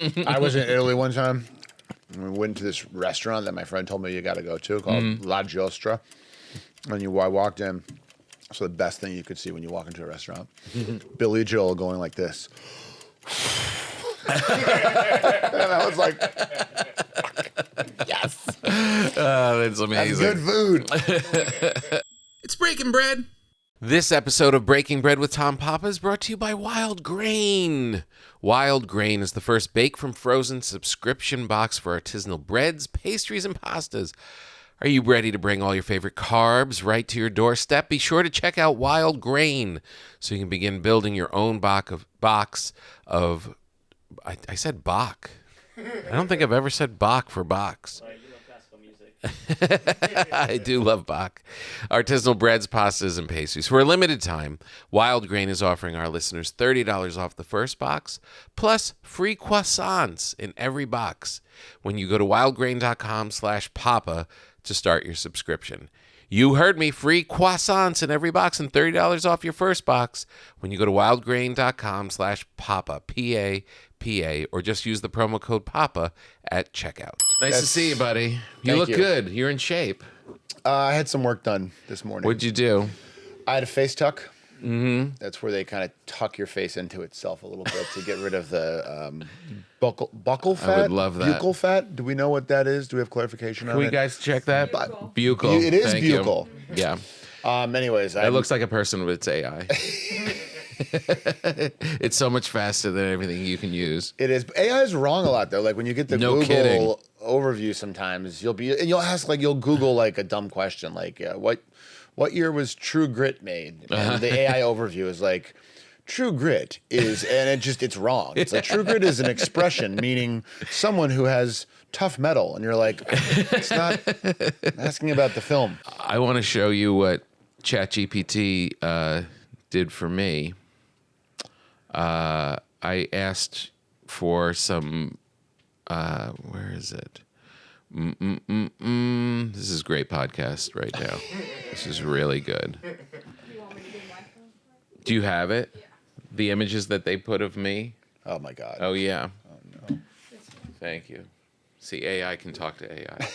I was in Italy one time. We went to this restaurant that my friend told me you got to go to called La Giostra. And I walked in. So the best thing you could see when you walk into a restaurant, Billy Joel going like this. And I was like, yes. That's amazing. That's good food. It's Breaking Bread. This episode of Breaking Bread with Tom Papa is brought to you by Wild Grain. Wild Grain is the first bake from frozen subscription box for artisanal breads, pastries, and pastas. Are you ready to bring all your favorite carbs right to your doorstep? Be sure to check out Wild Grain so you can begin building your own box of I said Bach. I don't think I've ever said Bach for box. I do love Bach. Artisanal breads, pastas, and pastries. For a limited time, Wild Grain is offering our listeners $30 off the first box, plus free croissants in every box when you go to wildgrain.com/papa to start your subscription. You heard me, free croissants in every box and $30 off your first box when you go to wildgrain.com/papa, P-A-P-A, or just use the promo code PAPA at checkout. Nice to see you, buddy. You look good. You're in shape. I had some work done this morning. What'd you do? I had a face tuck. Mm-hmm. That's where they kind of tuck your face into itself a little bit to get rid of the buccal fat. I would love that. Buccal fat. Do we know what that is? Do we have clarification on it? Can we guys check that? Buccal. It is Thank buccal. You. Yeah. Anyways. It looks like a person, but it's AI. It's so much faster than everything you can use. It is. AI is wrong a lot, though. Like when you get the Google overview sometimes, you'll Google like a dumb question like, what year was True Grit made? And the AI overview is like, True Grit is, and it's wrong. It's like True Grit is an expression meaning someone who has tough metal. And you're like, it's not asking about the film. I want to show you what ChatGPT did for me. I asked for some, where is it? This is great podcast right now. This is really good. You want me to do my phone? Do you have it? Yeah. The images that they put of me? Oh, my God. Oh, yeah. Oh, no. Thank you. See, AI can talk to AI.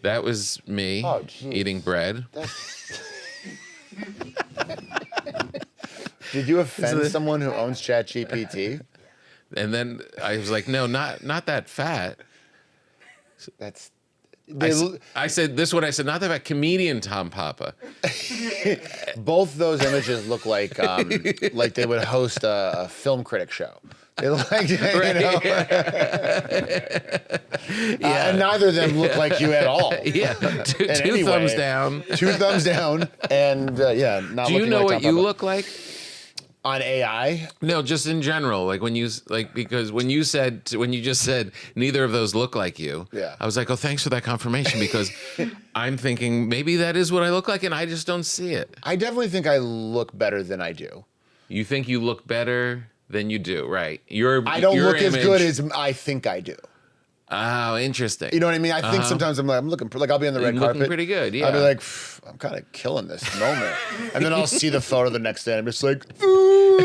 That was me eating bread. Did you offend someone who owns ChatGPT? And then I was like, no, not that fat. That's. I said, this is what I said, not that fat, comedian Tom Papa. Both those images look like they would host a film critic show. They look like, and neither of them look like you at all. Yeah, two thumbs down. 2 thumbs down, and not. Do you know what you look like? On AI? No, just in general. Like because when you just said neither of those look like you. Yeah. I was like, oh, thanks for that confirmation because I'm thinking maybe that is what I look like and I just don't see it. I definitely think I look better than I do. You think you look better than you do, right? I don't look as good as I think I do. Oh, interesting. You know what I mean? I think sometimes I'm looking like I'll be on the red carpet. Looking pretty good, yeah. I'll be like, I'm kind of killing this moment. And then I'll see the photo the next day and I'm just like, ooh.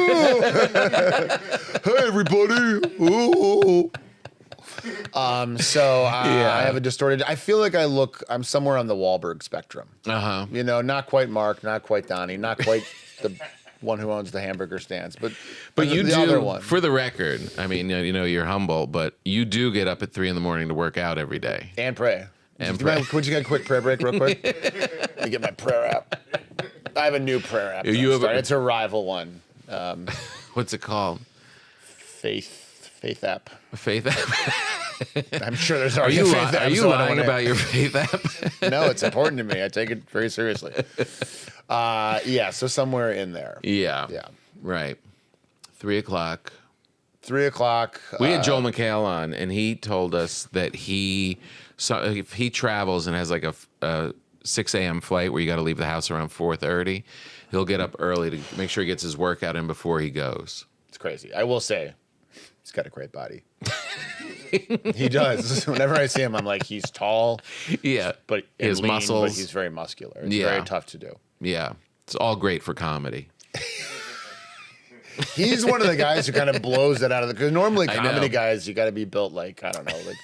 Hey, everybody. Ooh. I have a distorted, I feel like I'm somewhere on the Wahlberg spectrum. Uh-huh. You know, not quite Mark, not quite Donnie, not quite the one who owns the hamburger stands, but you the do, other one. For the record, I mean, you're humble, but you do get up at 3 a.m. to work out every day. And pray. And pray. Would you get a quick prayer break real quick? Let me get my prayer app. I have a new prayer app. It's a rival one. What's it called? Faith app. Faith app? I'm sure there's already a Faith app. Are you lying about your Faith app? No, it's important to me. I take it very seriously. So somewhere in there. Yeah. Right. 3 o'clock. 3 o'clock. We had Joel McHale on, and he told us that if he travels and has like a 6 a.m. flight where you got to leave the house around 4:30, he'll get up early to make sure he gets his workout in before he goes. It's crazy. I will say, he's got a great body. He does. Whenever I see him, I'm like, he's tall. Yeah. But his lean, muscles. But he's very muscular. It's very tough to do. Yeah. It's all great for comedy. He's one of the guys who kind of blows it out of the. Because normally comedy guys, you got to be built like I don't know, like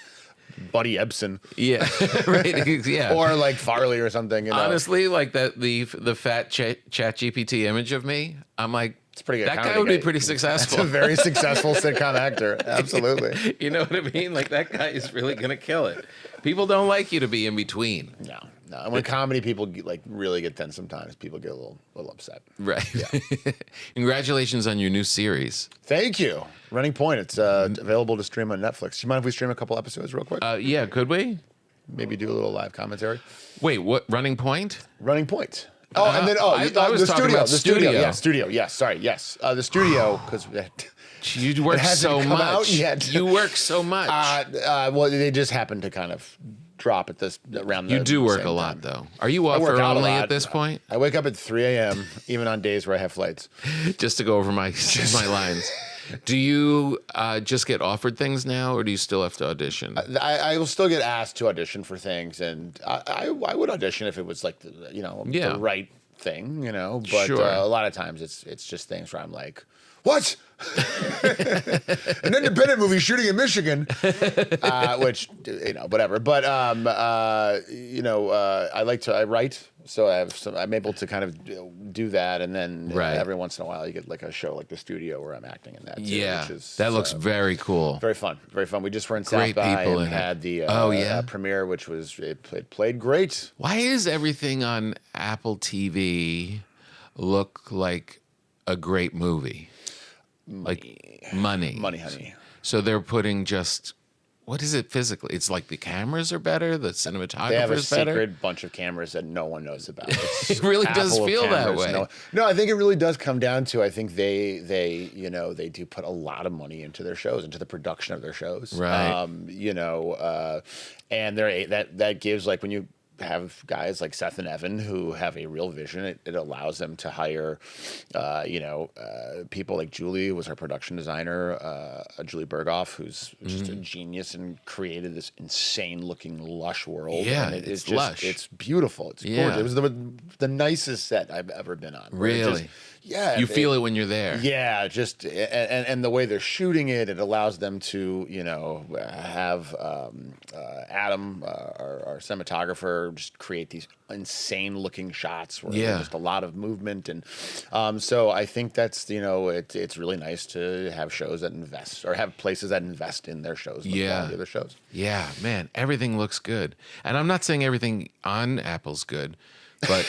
Buddy Ebsen. Yeah, right. Yeah, or like Farley or something. You know? Honestly, like that the fat Chat GPT image of me, I'm like. It's pretty good. That guy would be pretty successful. That's a very successful sitcom actor. Absolutely. You know what I mean? Like that guy is really gonna kill it. People don't like you to be in between. No. And when comedy people like really get tense, sometimes people get a little upset. Right. Yeah. Congratulations on your new series. Thank you. Running Point. It's available to stream on Netflix. Do you mind if we stream a couple episodes real quick? Yeah. Could we? Maybe do a little live commentary. Wait. What? Running Point? Running Point. Oh, and then I was the talking studio. about The studio. studio. Yeah, studio. Yes. Sorry. Yes. The studio because. You work so come much. Out yet. You work so much. Well, they just happen to kind of drop at this around. You do work same a lot, time. though. Are you up early at this point? I wake up at 3 a.m. even on days where I have flights. Just to go over my lines. Do you just get offered things now, or do you still have to audition? I will still get asked to audition for things, and I would audition if it was like the right thing, But Sure. A lot of times it's just things where I'm like, what? An independent movie shooting in Michigan, which whatever. But I write, so I'm able to kind of do that, and then every once in a while you get like a show like The Studio where I'm acting in that. Too, Yeah, which is, that looks very cool. Very fun, very fun. We just were in Great South by people and in it. had the premiere, which was it played great. Why is everything on Apple TV look like a great movie? Like money, honey. So they're putting just what is it physically? It's like the cameras are better, the cinematographer They have a is better. secret bunch of cameras that no one knows about. It really does Apple feel that cameras, way. No, I think it really does come down to I think they do put a lot of money into their shows, into the production of their shows, right? And that gives like when you have guys like Seth and Evan who have a real vision. It allows them to hire, people like Julie was our production designer, Julie Berghoff, who's just a genius and created this insane looking lush world. Yeah, and it's just lush. It's beautiful. It's gorgeous. It was the nicest set I've ever been on. Really? You feel it when you're there. Yeah, just and the way they're shooting it, it allows them to have Adam, our cinematographer, just create these insane looking shots where there's just a lot of movement, and so I think that's it's really nice to have shows that invest or have places that invest in their shows. The quality of their shows. Yeah, man, everything looks good, and I'm not saying everything on Apple's good. But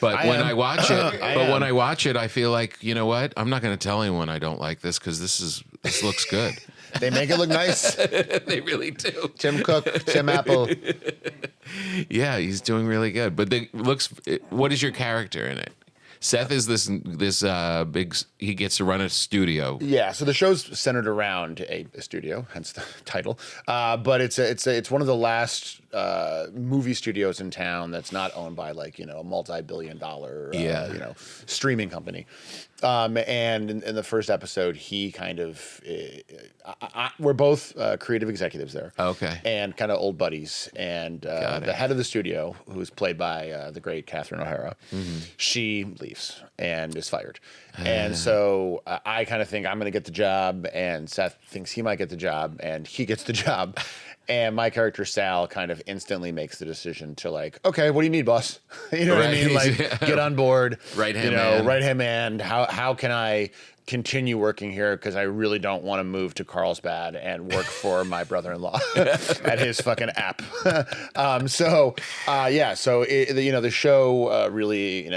when I watch it, I feel like, you know what? I'm not going to tell anyone I don't like this because this looks good. They make it look nice. They really do. Tim Cook, Tim Apple. Yeah, he's doing really good. But what is your character in it? Seth is this big. He gets to run a studio. Yeah, so the show's centered around a studio, hence the title. But it's one of the last movie studios in town that's not owned by a multi-billion-dollar streaming company. And in the first episode, he kind of we're both creative executives there. Okay. And kind of old buddies. And the head of the studio, who's played by the great Catherine O'Hara, she leaves and is fired. And so I kind of think I'm going to get the job, and Seth thinks he might get the job, and he gets the job. And my character, Sal, kind of instantly makes the decision to okay, what do you need, boss? You know what I mean? Get on board. Right-hand man. Right-hand man. How can I continue working here? Because I really don't want to move to Carlsbad and work for my brother-in-law at his fucking app. So the show really,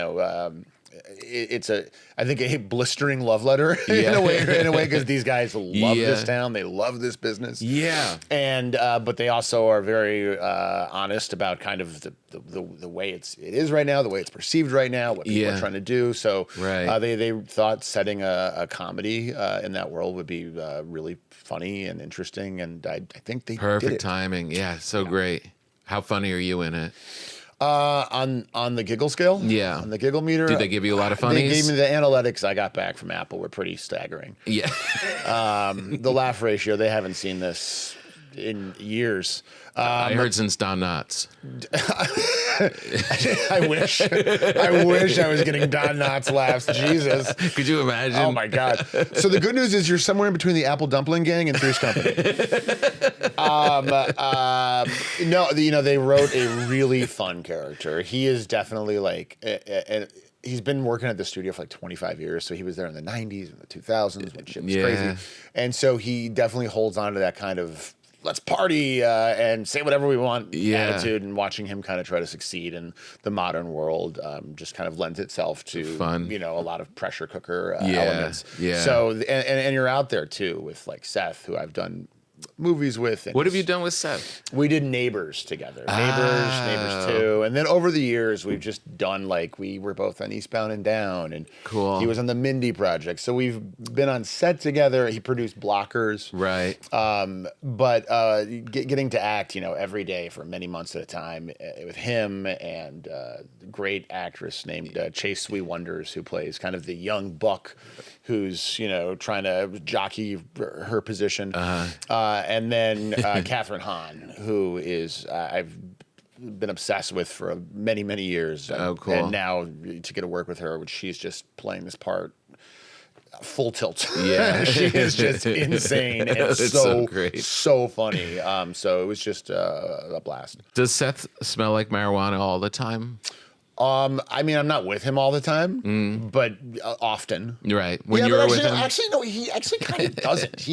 it's I think a blistering love letter in a way because these guys love this town, they love this business, and but they also are very honest about kind of the way it is right now, the way it's perceived right now, what people are trying to do. So they thought setting a comedy in that world would be really funny and interesting, and I think they perfect did it. timing. So great. How funny are you in it? On the giggle scale? Yeah. On the giggle meter? Did they give you a lot of funnies? They gave me the analytics I got back from Apple were pretty staggering. Yeah. The laugh ratio, they haven't seen this in years. I heard since Don Knotts. I wish I was getting Don Knotts laughs. Jesus. Could you imagine? Oh my God. So the good news is you're somewhere in between the Apple Dumpling Gang and Three's Company. No, they wrote a really fun character. He is definitely like, he's been working at the studio for like 25 years. So he was there in the 90s and the 2000s when shit was crazy. And so he definitely holds on to that kind of let's party and say whatever we want attitude, and watching him kind of try to succeed in the modern world just kind of lends itself to fun. A lot of pressure cooker elements. Yeah. So and you're out there too with like Seth, who I've done movies with. What have you done with Seth? We did Neighbors together. Neighbors 2. And then over the years, we've just done we were both on Eastbound and Down. And he was on the Mindy Project. So we've been on set together. He produced Blockers. Right. But getting to act, every day for many months at a time with him and a great actress named Chase Sweet Wonders, who plays kind of the young buck who's, trying to jockey her position. And then Catherine Hahn, who is I've been obsessed with for many, many years. Oh, cool. And now to get to work with her, which she's just playing this part full tilt. Yeah. She is just insane and so great. So funny. So it was just a blast. Does Seth smell like marijuana all the time? I mean, I'm not with him all the time, but often. Right. When you're with him? Actually, no, he actually kind of doesn't.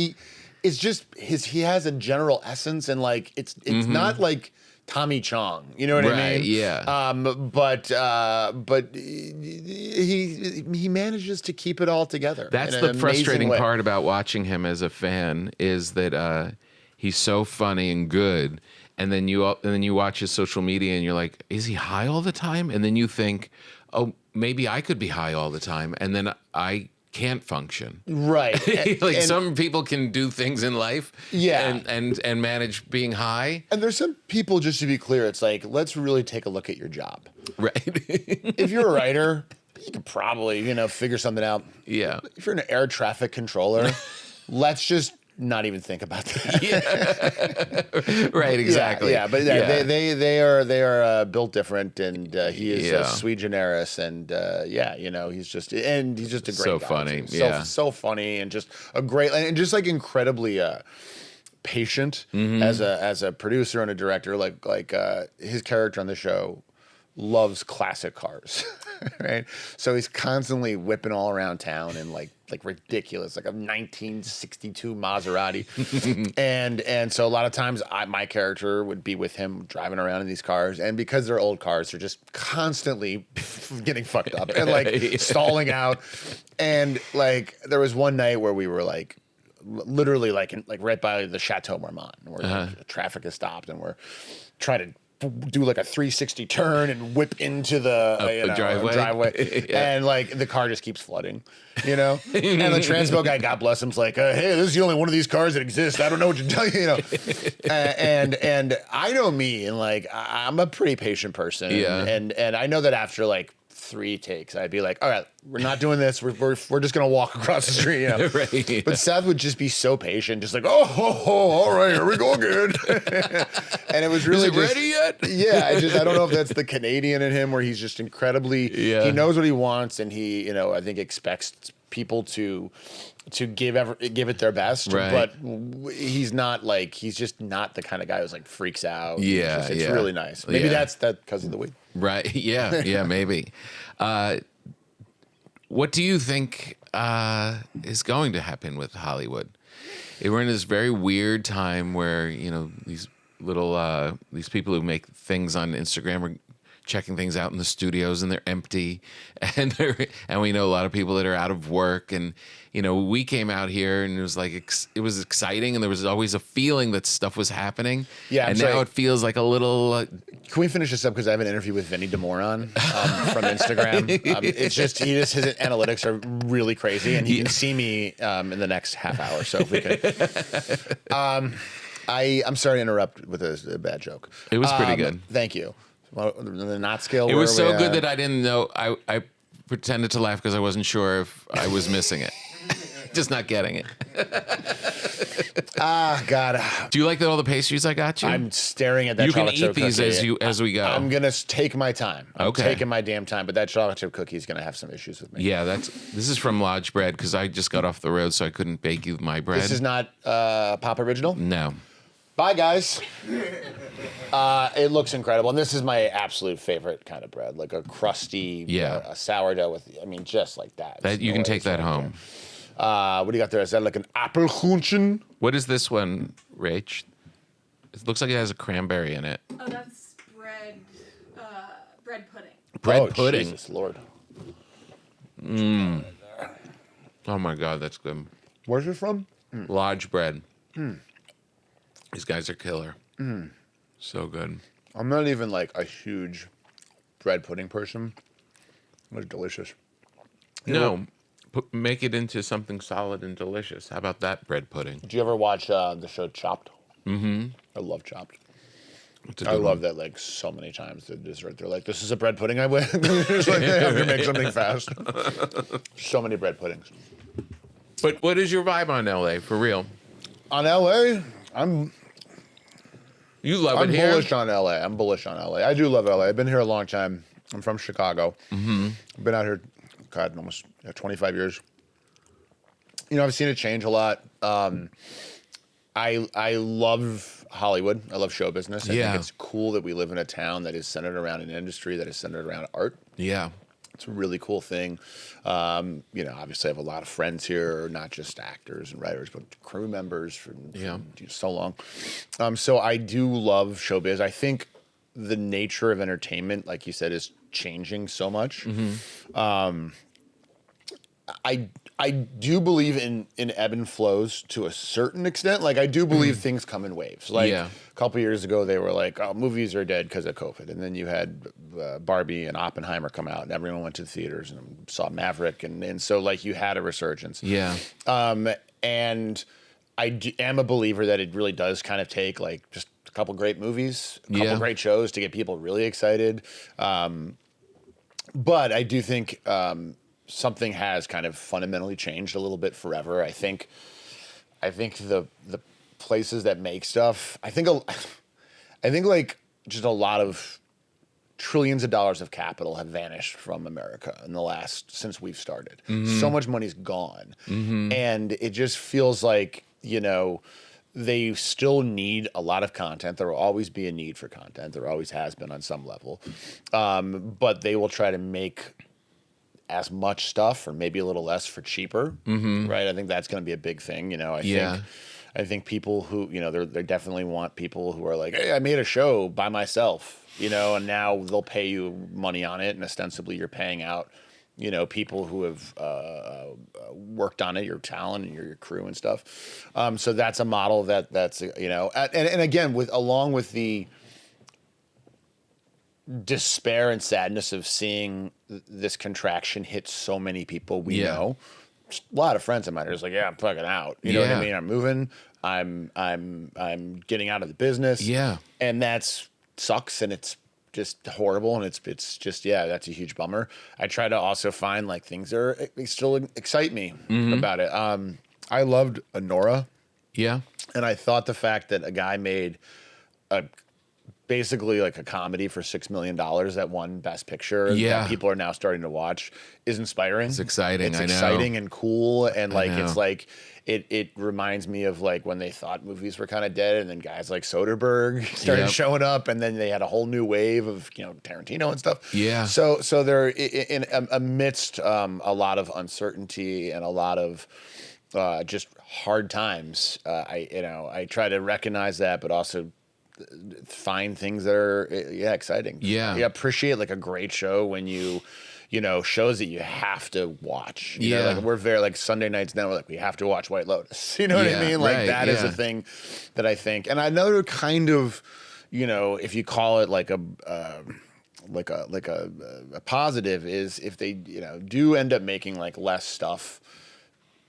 It's just he has a general essence, and it's not like Tommy Chong, you know what I mean? Yeah. But he manages to keep it all together. That's the frustrating part about watching him as a fan is that he's so funny and good, and then you watch his social media and you're like, is he high all the time? And then you think, oh, maybe I could be high all the time, and then I can't function. Right. And some people can do things in life and manage being high. And there's some people, just to be clear, it's like, let's really take a look at your job. Right. If you're a writer, you could probably, figure something out. Yeah. If you're an air traffic controller, let's just not even think about that. Yeah. Right, exactly. They are built different, and he is sui generis, and he's just a great so guy. Funny. So funny, and just a great, and just incredibly patient as a producer and a director. Like his character on the show loves classic cars, right? So he's constantly whipping all around town in like ridiculous, like a 1962 Maserati. and so a lot of times my character would be with him driving around in these cars, and because they're old cars, they're just constantly getting fucked up and stalling out. And there was one night where we were literally right by the Chateau Marmont, where traffic is stopped, and we're trying to do a 360 turn and whip into the driveway. And the car just keeps flooding, and the transpo guy, God bless him, is like, hey, this is the only one of these cars that exists. I don't know what to tell you, and I know me, and I'm a pretty patient person, and I know that after 3 takes, I'd be like, all right, we're not doing this. We're just gonna walk across the street, Right. But Seth would just be so patient, just all right, here we go again. And it was really ready yet? Yeah, I don't know if that's the Canadian in him, where he's just incredibly. He knows what he wants, and he, I think expects people to give it their best. Right. But he's not he's just not the kind of guy who's freaks out. Yeah, it's really nice. Maybe that's because of the weed. Right. Yeah, maybe. What do you think is going to happen with Hollywood? We're in this very weird time where, these little these people who make things on Instagram are checking things out in the studios, and they're empty, and we know a lot of people that are out of work, and we came out here and it was it was exciting, and there was always a feeling that stuff was happening. Yeah, and now it feels like a little. Can we finish this up, because I have an interview with Vinny DeMoron from Instagram. It's just his analytics are really crazy, and he can see me in the next half hour. So if we could. I'm sorry to interrupt with a bad joke. It was pretty good. Thank you. Well, the not scale. It was so good that I didn't know. I pretended to laugh because I wasn't sure if I was missing it. Just not getting it. God. Do you like all the pastries I got you? I'm staring at that You can chocolate eat chip these cookie. as we go. I'm going to take my time. I'm Okay. taking my damn time, but that chocolate chip cookie is going to have some issues with me. Yeah, this is from Lodge Bread because I just got off the road, so I couldn't bake you my bread. This is not Pop Original? No. Bye, guys. It looks incredible. And this is my absolute favorite kind of bread, like a crusty a sourdough with, just like that. That you can take that home. What do you got there? Is that like an Apfelkuchen? What is this one, Rach? It looks like it has a cranberry in it. Oh, that's bread pudding. Bread pudding. Jesus Lord. Oh my God, that's good. Where's it from? Lodge Bread. These guys are killer. So good. I'm not even like a huge bread pudding person. It was delicious. Make it into something solid and delicious. How about that bread pudding? Did you ever watch the show Chopped? Mm-hmm. I love Chopped. I love that like so many times. They're like, this is a bread pudding I win. It's like they have to make something fast. So many bread puddings. But what is your vibe on LA for real? On LA, You love I'm it here? bullish on LA. I'm bullish on LA. I do love LA. I've been here a long time. I'm from Chicago. I've been out here, God, almost 25 years. I've seen it change a lot. I love Hollywood. I love show business. I think it's cool that we live in a town that is centered around an industry that is centered around art. Yeah. It's a really cool thing. Obviously I have a lot of friends here, not just actors and writers, but crew members for so long. So I do love showbiz. I think the nature of entertainment, like you said, is changing so much. I do believe in ebb and flows to a certain extent. Like I do believe things come in waves. Like a couple years ago, they were like, "Oh, movies are dead because of COVID," and then you had Barbie and Oppenheimer come out, and everyone went to the theaters and saw Maverick, and so like you had a resurgence. Yeah. And I am a believer that it really does kind of take like just a couple great movies, a couple great shows to get people really excited. But I do think. Something has kind of fundamentally changed a little bit forever. I think the places that make stuff. I think like just a lot of trillions of dollars of capital have vanished from America in the since we've started. So much money's gone, and it just feels like they still need a lot of content. There will always be a need for content. There always has been on some level, but they will try to make as much stuff or maybe a little less for cheaper, right? I think that's going to be a big thing. I think people who, they definitely want people who are like, hey, I made a show by myself, and now they'll pay you money on it. And ostensibly you're paying out, people who have worked on it, your talent and your crew and stuff. So that's a model that's, and again, along with the despair and sadness of seeing this contraction hit so many people we know. Just a lot of friends of mine are just like, yeah, I'm fucking out. You know what I mean? I'm moving. I'm getting out of the business. Yeah. And that's sucks and it's just horrible and it's just that's a huge bummer. I try to also find like things that still excite me about it. I loved Honora. Yeah. And I thought the fact that a guy made basically like a comedy for $6 million that won Best Picture that people are now starting to watch is inspiring. It's exciting. It's exciting and cool. And like, it's like, it reminds me of like when they thought movies were kind of dead and then guys like Soderbergh started showing up and then they had a whole new wave of, Tarantino and stuff. Yeah. So they're amidst a lot of uncertainty and a lot of just hard times. I try to recognize that, but also find things that are exciting. Yeah. You appreciate like a great show when shows that you have to watch. You know, like we're very like Sunday nights now, we're like, we have to watch White Lotus. You know what I mean? Like that is a thing that I think. And another kind of, if you call it like a positive is if they, do end up making like less stuff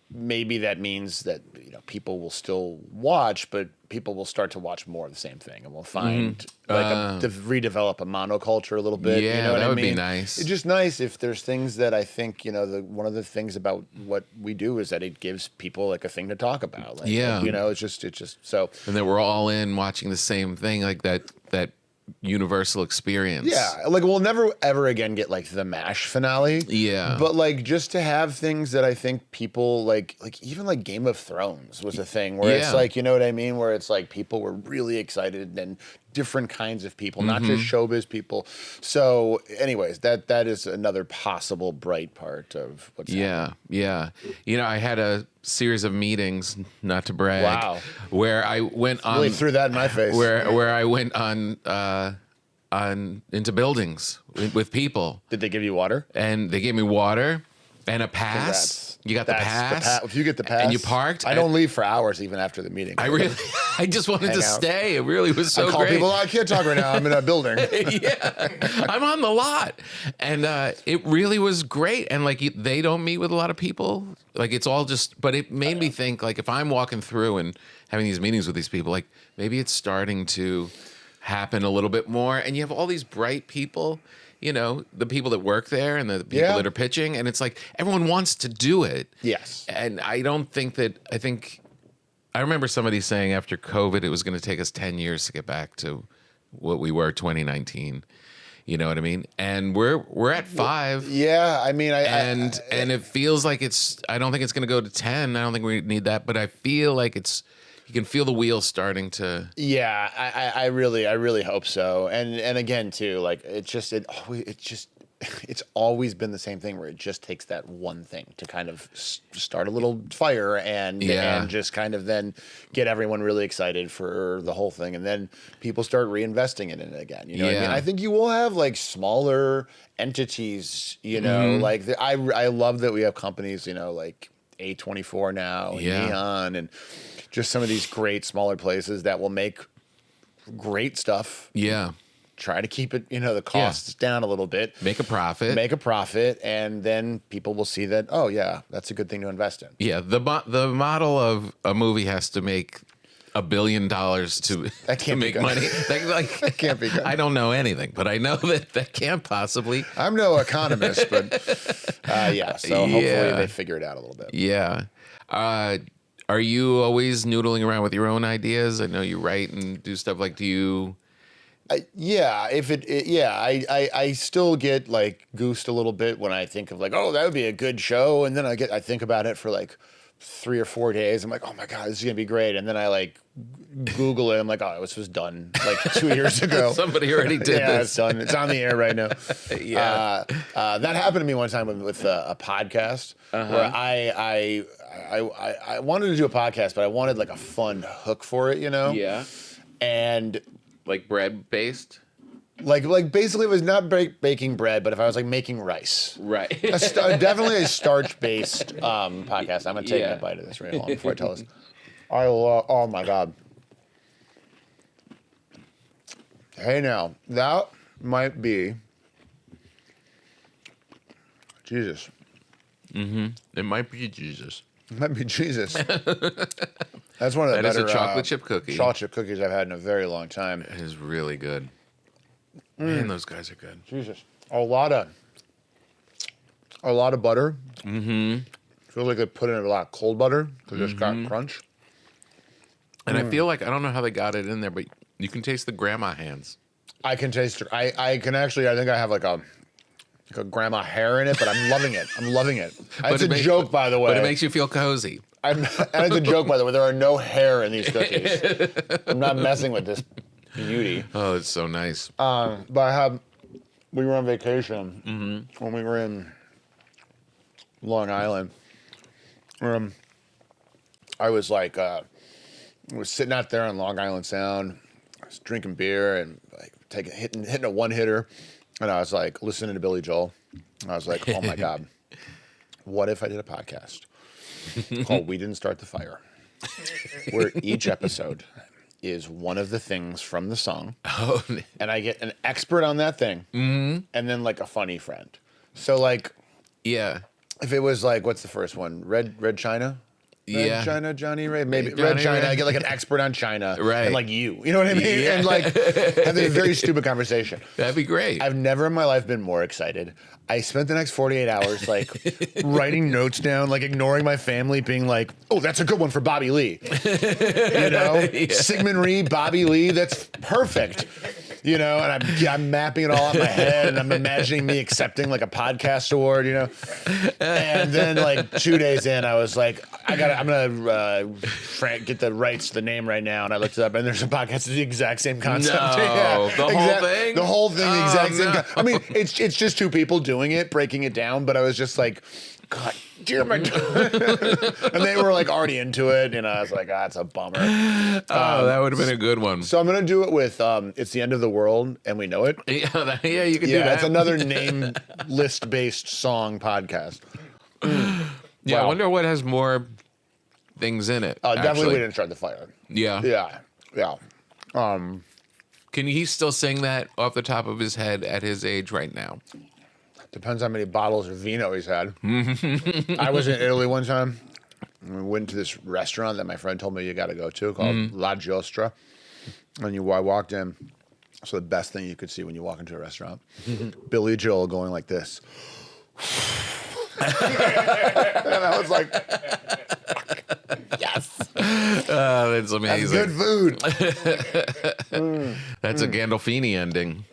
maybe that means that people will still watch, but people will start to watch more of the same thing, and we'll find to redevelop a monoculture a little bit. Yeah, you know what that I would mean? be nice. It's just nice if there's things that I think one of the things about what we do is that it gives people like a thing to talk about. Like, it's just so. And that we're all in watching the same thing, like that universal experience. Yeah, like we'll never ever again get like the MASH finale. Yeah, but like just to have things that I think people like even like Game of Thrones was a thing where it's like, you know what I mean, where it's like people were really excited and different kinds of people, not just showbiz people. So, anyways, that is another possible bright part of what's happening. Yeah. I had a series of meetings, not to brag, where I went on. Really threw that in my face. Where I went on into buildings with people. Did they give you water? And they gave me water and a pass. Congrats. You got the pass. If you get the pass, and you parked. I don't leave for hours even after the meeting. I just wanted to stay. It really was so I call great. people. I can't talk right now. I'm in a building. Yeah, I'm on the lot, and it really was great. And like they don't meet with a lot of people. Like it's all just. But it made me think. Like if I'm walking through and having these meetings with these people, like maybe it's starting to happen a little bit more. And you have all these bright people. The people that work there and the people that are pitching. And it's like everyone wants to do it. Yes. And I remember somebody saying after COVID, it was going to take us 10 years to get back to what we were 2019. You know what I mean? And we're at 5. Yeah. I mean, and it feels like I don't think it's going to go to 10. I don't think we need that. But I feel like you can feel the wheels starting to. Yeah, I really hope so. And again, too, like it's always been the same thing where it just takes that one thing to kind of start a little fire and just kind of then get everyone really excited for the whole thing. And then people start reinvesting in it again. You know what I mean? I think you will have like smaller entities, like I love that we have companies, like A24 now, and Neon, and just some of these great smaller places that will make great stuff. Yeah. Try to keep it, the costs down a little bit. Make a profit. And then people will see that, oh, yeah, that's a good thing to invest in. Yeah. The model of a movie has to make $1 billion to make money. That can't be good. I don't know anything, but I know that can't possibly. I'm no economist, but so hopefully they figure it out a little bit. Yeah. Are you always noodling around with your own ideas? I know you write and do stuff. Like, do you? I still get like goosed a little bit when I think of like, oh, that would be a good show, and then I think about it for like 3 or 4 days. I'm like, oh my god, this is gonna be great, and then I like Google it. I'm like, oh, this was done like 2 years ago. Somebody already did. Yeah, it's done. It's on the air right now. That happened to me one time with a podcast where I wanted to do a podcast, but I wanted like a fun hook for it, Yeah. And like bread based. Like basically, it was not baking bread, but if I was like making rice, right? Definitely a starch based podcast. I'm gonna take a bite of this right now before I tell this. Oh my god. Hey now, that might be Jesus. It might be Jesus. It might be Jesus. That's one of the better That is a chocolate chip cookie. Chocolate chip cookies I've had in a very long time. It is really good. Man, those guys are good. Jesus, a lot of butter. Mm-hmm. Feels like they put in a lot of cold butter because it's got crunch. And I feel like I don't know how they got it in there, but you can taste the grandma hands. I can taste it. I can actually. I think I have like a grandma hair in it, but I'm loving it. It's a joke, by the way. But it makes you feel cozy. And it's a joke, by the way. There are no hair in these cookies. I'm not messing with this beauty. Oh, it's so nice. But we were on vacation when we were in Long Island. I was like, was sitting out there on Long Island Sound. I was drinking beer and like hitting a one hitter, and I was like listening to Billy Joel. And I was like, oh my god, what if I did a podcast called "We Didn't Start the Fire," where each episode is one of the things from the song, and I get an expert on that thing, and then like a funny friend. So like, yeah, if it was like, what's the first one? Red China? Yeah. China, Johnny Ray, maybe Johnny Red China. Ray. I get like an expert on China, Right? And like you know what I mean? Yeah. And like have this very stupid conversation. That'd be great. I've never in my life been more excited. I spent the next 48 hours like writing notes down, like ignoring my family, being like, "Oh, that's a good one for Bobby Lee." You know, Sigmund Rhee, Bobby Lee, that's perfect. You know, and I'm mapping it all out in my head, and I'm imagining me accepting like a podcast award, you know. And then like 2 days in, I was like, I'm gonna get the rights to the name right now, and I looked it up, and there's a podcast that's the exact same concept. No, the whole thing, the whole thing, the exact same. I mean, it's just two people doing it, breaking it down, but I was just like, God damn it. And they were like already into it, and I was like, it's a bummer. That would have been a good one. So I'm going to do it with It's the End of the World, and we know it. Yeah, you can do that. It's another name list-based song podcast. Yeah, I wonder what has more things in it. Definitely actually. We Didn't Start the Fire. Yeah. Yeah. Can he still sing that off the top of his head at his age right now? Depends how many bottles of vino he's had. I was in Italy one time. We went to this restaurant that my friend told me you got to go to called La Giostra. And I walked in. So the best thing you could see when you walk into a restaurant, Billy Joel going like this. And I was like, yes. That's amazing. That's good food. That's a Gandolfini ending.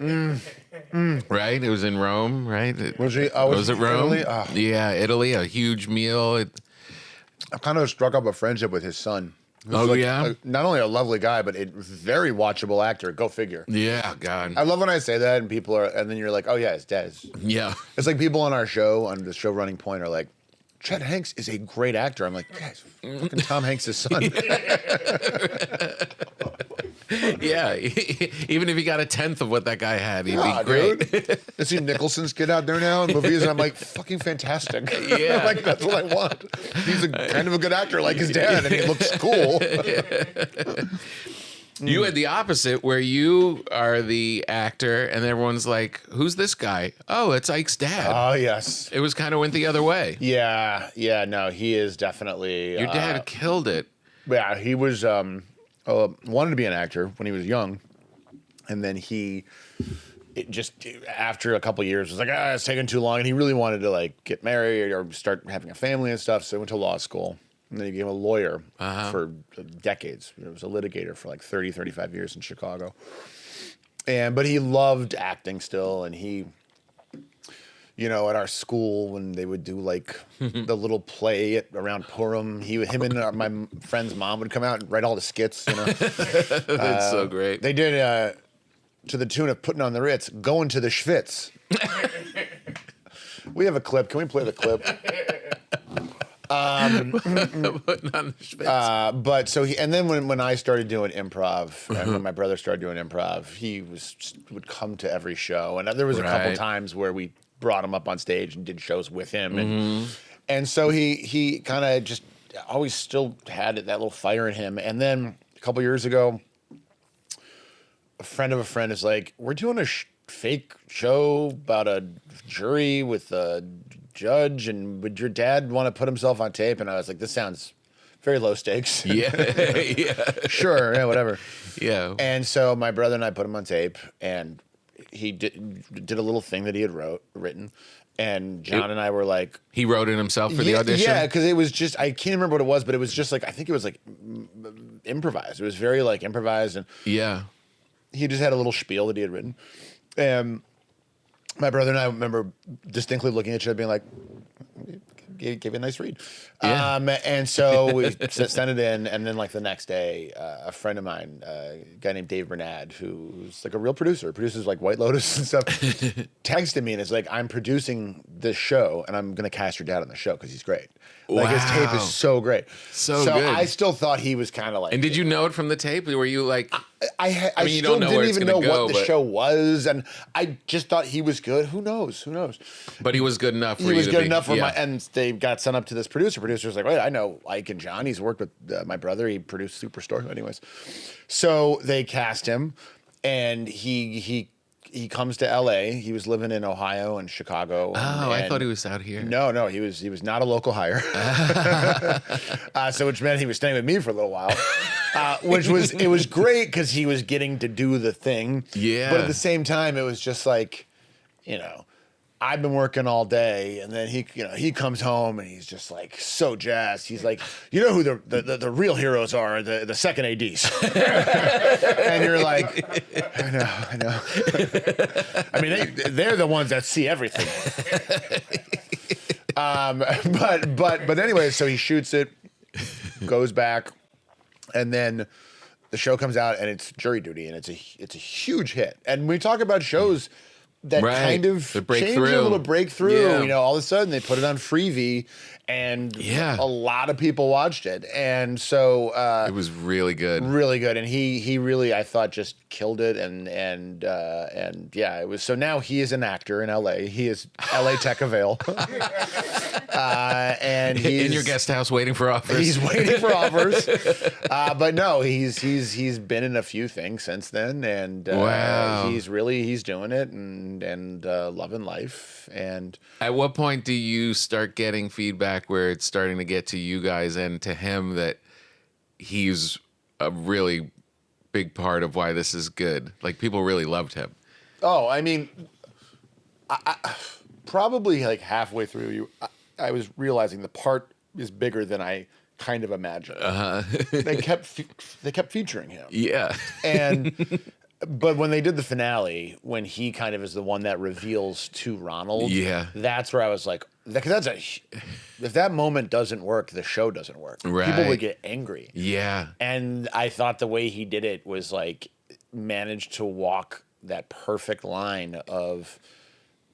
Right? It was in Rome, right? Was it Rome? Italy? Oh. Yeah, Italy, a huge meal. I kind of struck up a friendship with his son. Not only a lovely guy, but a very watchable actor. Go figure. Yeah, God. I love when I say that and people are, and then you're like, oh yeah, his dad. Yeah. It's like people on our show, on the show Running Point, are like, Chet Hanks is a great actor. I'm like, guys, fucking Tom Hanks' son. Yeah, even if he got 1/10 of what that guy had, he'd be great. Dude. I see Nicholson's kid out there now in movies, and I'm like, fucking fantastic. Yeah. Like, that's what I want. He's kind of a good actor like his dad, and he looks cool. You had the opposite, where you are the actor, and everyone's like, who's this guy? Oh, it's Ike's dad. Oh, yes. It was kind of went the other way. Yeah, no, he is definitely... Your dad killed it. Yeah, he was... wanted to be an actor when he was young, and then after a couple of years was like, it's taking too long, and he really wanted to like get married or start having a family and stuff, so he went to law school, and then he became a lawyer for decades. He was a litigator for like 35 years in Chicago, but he loved acting still, and he, you know, at our school when they would do like the little play around Purim, him and my friend's mom would come out and write all the skits. You know, That's so great. They did to the tune of "Putting on the Ritz," "Going to the Schwitz." We have a clip. Can we play the clip? Putting on the Schwitz. But so and then when I started doing improv, and when my brother started doing improv, he would come to every show, and there was a couple times where we brought him up on stage and did shows with him, and so he kind of just always still had that little fire in him. And then a couple years ago, a friend of a friend is like, we're doing a fake show about a jury with a judge, and would your dad want to put himself on tape? And I was like, this sounds very low stakes. Yeah. Sure, yeah, whatever. Yeah. And so my brother and I put him on tape, and he did a little thing that he had written, and John and I were like, he wrote it himself for the audition. Yeah, because it was just, I can't remember what it was, but it was just like, I think it was like improvised. It was very like improvised, and he just had a little spiel that he had written. And my brother and I remember distinctly looking at each other, being like, gave you a nice read. Yeah. And so we sent it in, and then like the next day, a friend of mine, a guy named Dave Bernad, who's like a real producer, produces like White Lotus and stuff, texted me and is like, I'm producing this show, and I'm going to cast your dad on the show because he's great. Like his tape is so great. So good. I still thought he was kind of like. And did you know it from the tape? Were you like? I still didn't even know what the show was, and I just thought he was good. Who knows? But he was good enough. He was good enough for and they got sent up to this producer. Producer's like, wait, I know Ike and John. He's worked with my brother. He produced Superstore, anyways. So they cast him, and he he comes to LA. He was living in Ohio and Chicago. I thought he was out here. No, he was not a local hire. So which meant he was staying with me for a little while. It was great because he was getting to do the thing. Yeah. But at the same time, it was just like, I've been working all day, and then he comes home and he's just like so jazzed. He's like, who the real heroes are, the second ADs. And you're like, I know. I mean, they're the ones that see everything. But anyway, so he shoots it, goes back, and then the show comes out and it's Jury Duty, and it's a huge hit. And when we talk about shows that kind of change a little breakthrough, all of a sudden they put it on Freevee, and a lot of people watched it, and so it was really good, and he really, I thought, just killed it, and it was. So now he is an actor in LA. He is LA Tech Avail, and he's in your guest house waiting for offers. He's waiting for offers, but no, he's been in a few things since then, and he's doing it and loving life. And at what point do you start getting feedback where it's starting to get to you guys and to him that he's a really big part of why this is good? Like, people really loved him. Oh, I mean, I probably like halfway through, I was realizing the part is bigger than I kind of imagined. They kept featuring him. Yeah, But when they did the finale, when he kind of is the one that reveals to Ronald, that's where I was like, because if that moment doesn't work, the show doesn't work. Right. People would get angry. Yeah. And I thought the way he did it was like managed to walk that perfect line of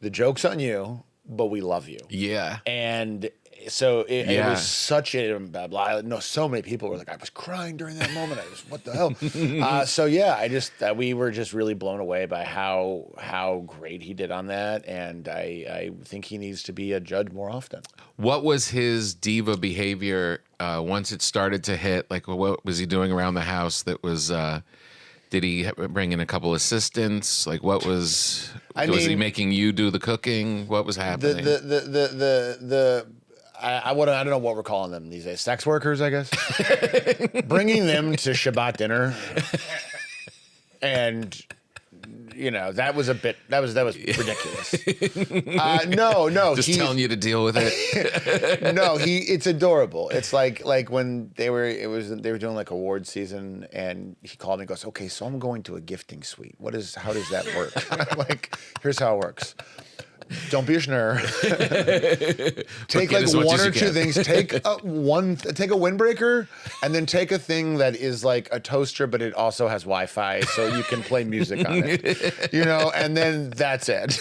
the joke's on you, but we love you. Yeah. And so it was such a blah, blah. I know so many people were like, I was crying during that moment. What the hell? So yeah, we were just really blown away by how great he did on that, and I think he needs to be a judge more often. What was his diva behavior once it started to hit? Like, what was he doing around the house that was? Did he bring in a couple assistants? Like, what was? Was he making you do the cooking? What was happening? I don't know what we're calling them these days. Sex workers, I guess. Bringing them to Shabbat dinner, and that was ridiculous. No, just telling you to deal with it. No, it's adorable. It's like when they were doing like award season, and he called me and goes, okay, so I'm going to a gifting suite. How does that work? I'm like, here's how it works. Don't be a schnurr. Take like one or two things. Take a windbreaker, and then take a thing that is like a toaster, but it also has Wi-Fi, so you can play music on it. And then that's it.